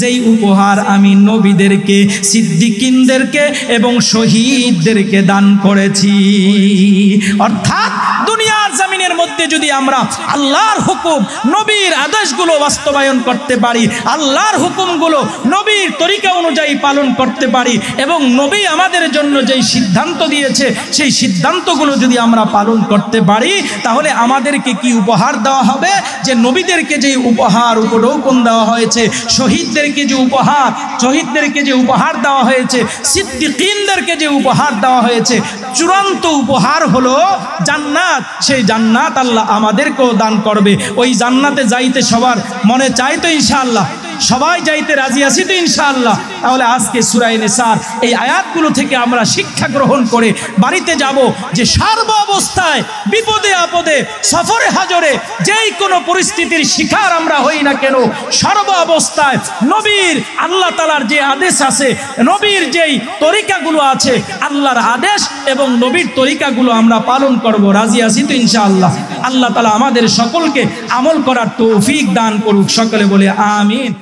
যেই উপহার আমি নবীদেরকে, সিদ্দিকিনদেরকে এবং শহীদদেরকে দান করেছি। অর্থাৎ দুনিয়ার জমিনের মধ্যে যদি আমরা আল্লাহর হুকুম, নবীর আদেশগুলো বাস্তবায়ন করতে পারি, আল্লাহর হুকুমগুলো নবীর তরিকা অনুযায়ী পালন করতে পারি, এবং নবী আমাদের জন্য যেই সিদ্ধান্ত দিয়েছে সেই সিদ্ধান্তগুলো যদি আমরা পালন করতে পারি, তাহলে আমাদেরকে কি উপহার দেওয়া হবে? যে নবীদেরকে যে উপহার উপঢৌকন দেওয়া হয়েছে, শহীদদেরকে যে উপহার দেওয়া হয়েছে, সিদ্দিকীনদেরকে যে উপহার দেওয়া হয়েছে, চূড়ান্ত উপহার হলো জান্নাত। সেই জান্নাত আল্লাহ আমাদেরকেও দান করবে। ওই জান্নাতে যাইতে সবার মনে চাই তো ইনশাআল্লাহ? সবাই যাইতে রাজি আছি তো ইনশাআল্লাহ? তাহলে আজকে সূরা নিসার এই আয়াতগুলো থেকে আমরা শিক্ষা গ্রহণ করে বাড়িতে যাব যে সর্ব অবস্থায়, বিপদে আপদে, সফরে হাজরে, যেই কোনো পরিস্থিতির শিকার আমরা হই না কেন, সর্ব অবস্থায় নবীর, আল্লাহ তাআলার যে আদেশ আছে, নবীর যেই তরিকাগুলো আছে, আল্লাহর আদেশ এবং নবীর তরিকাগুলো আমরা পালন করব। রাজি আছি তো ইনশাআল্লাহ? আল্লাহ তাআলা আমাদের সকলকে আমল করার তৌফিক দান করুক। সকলে বলে আমিন।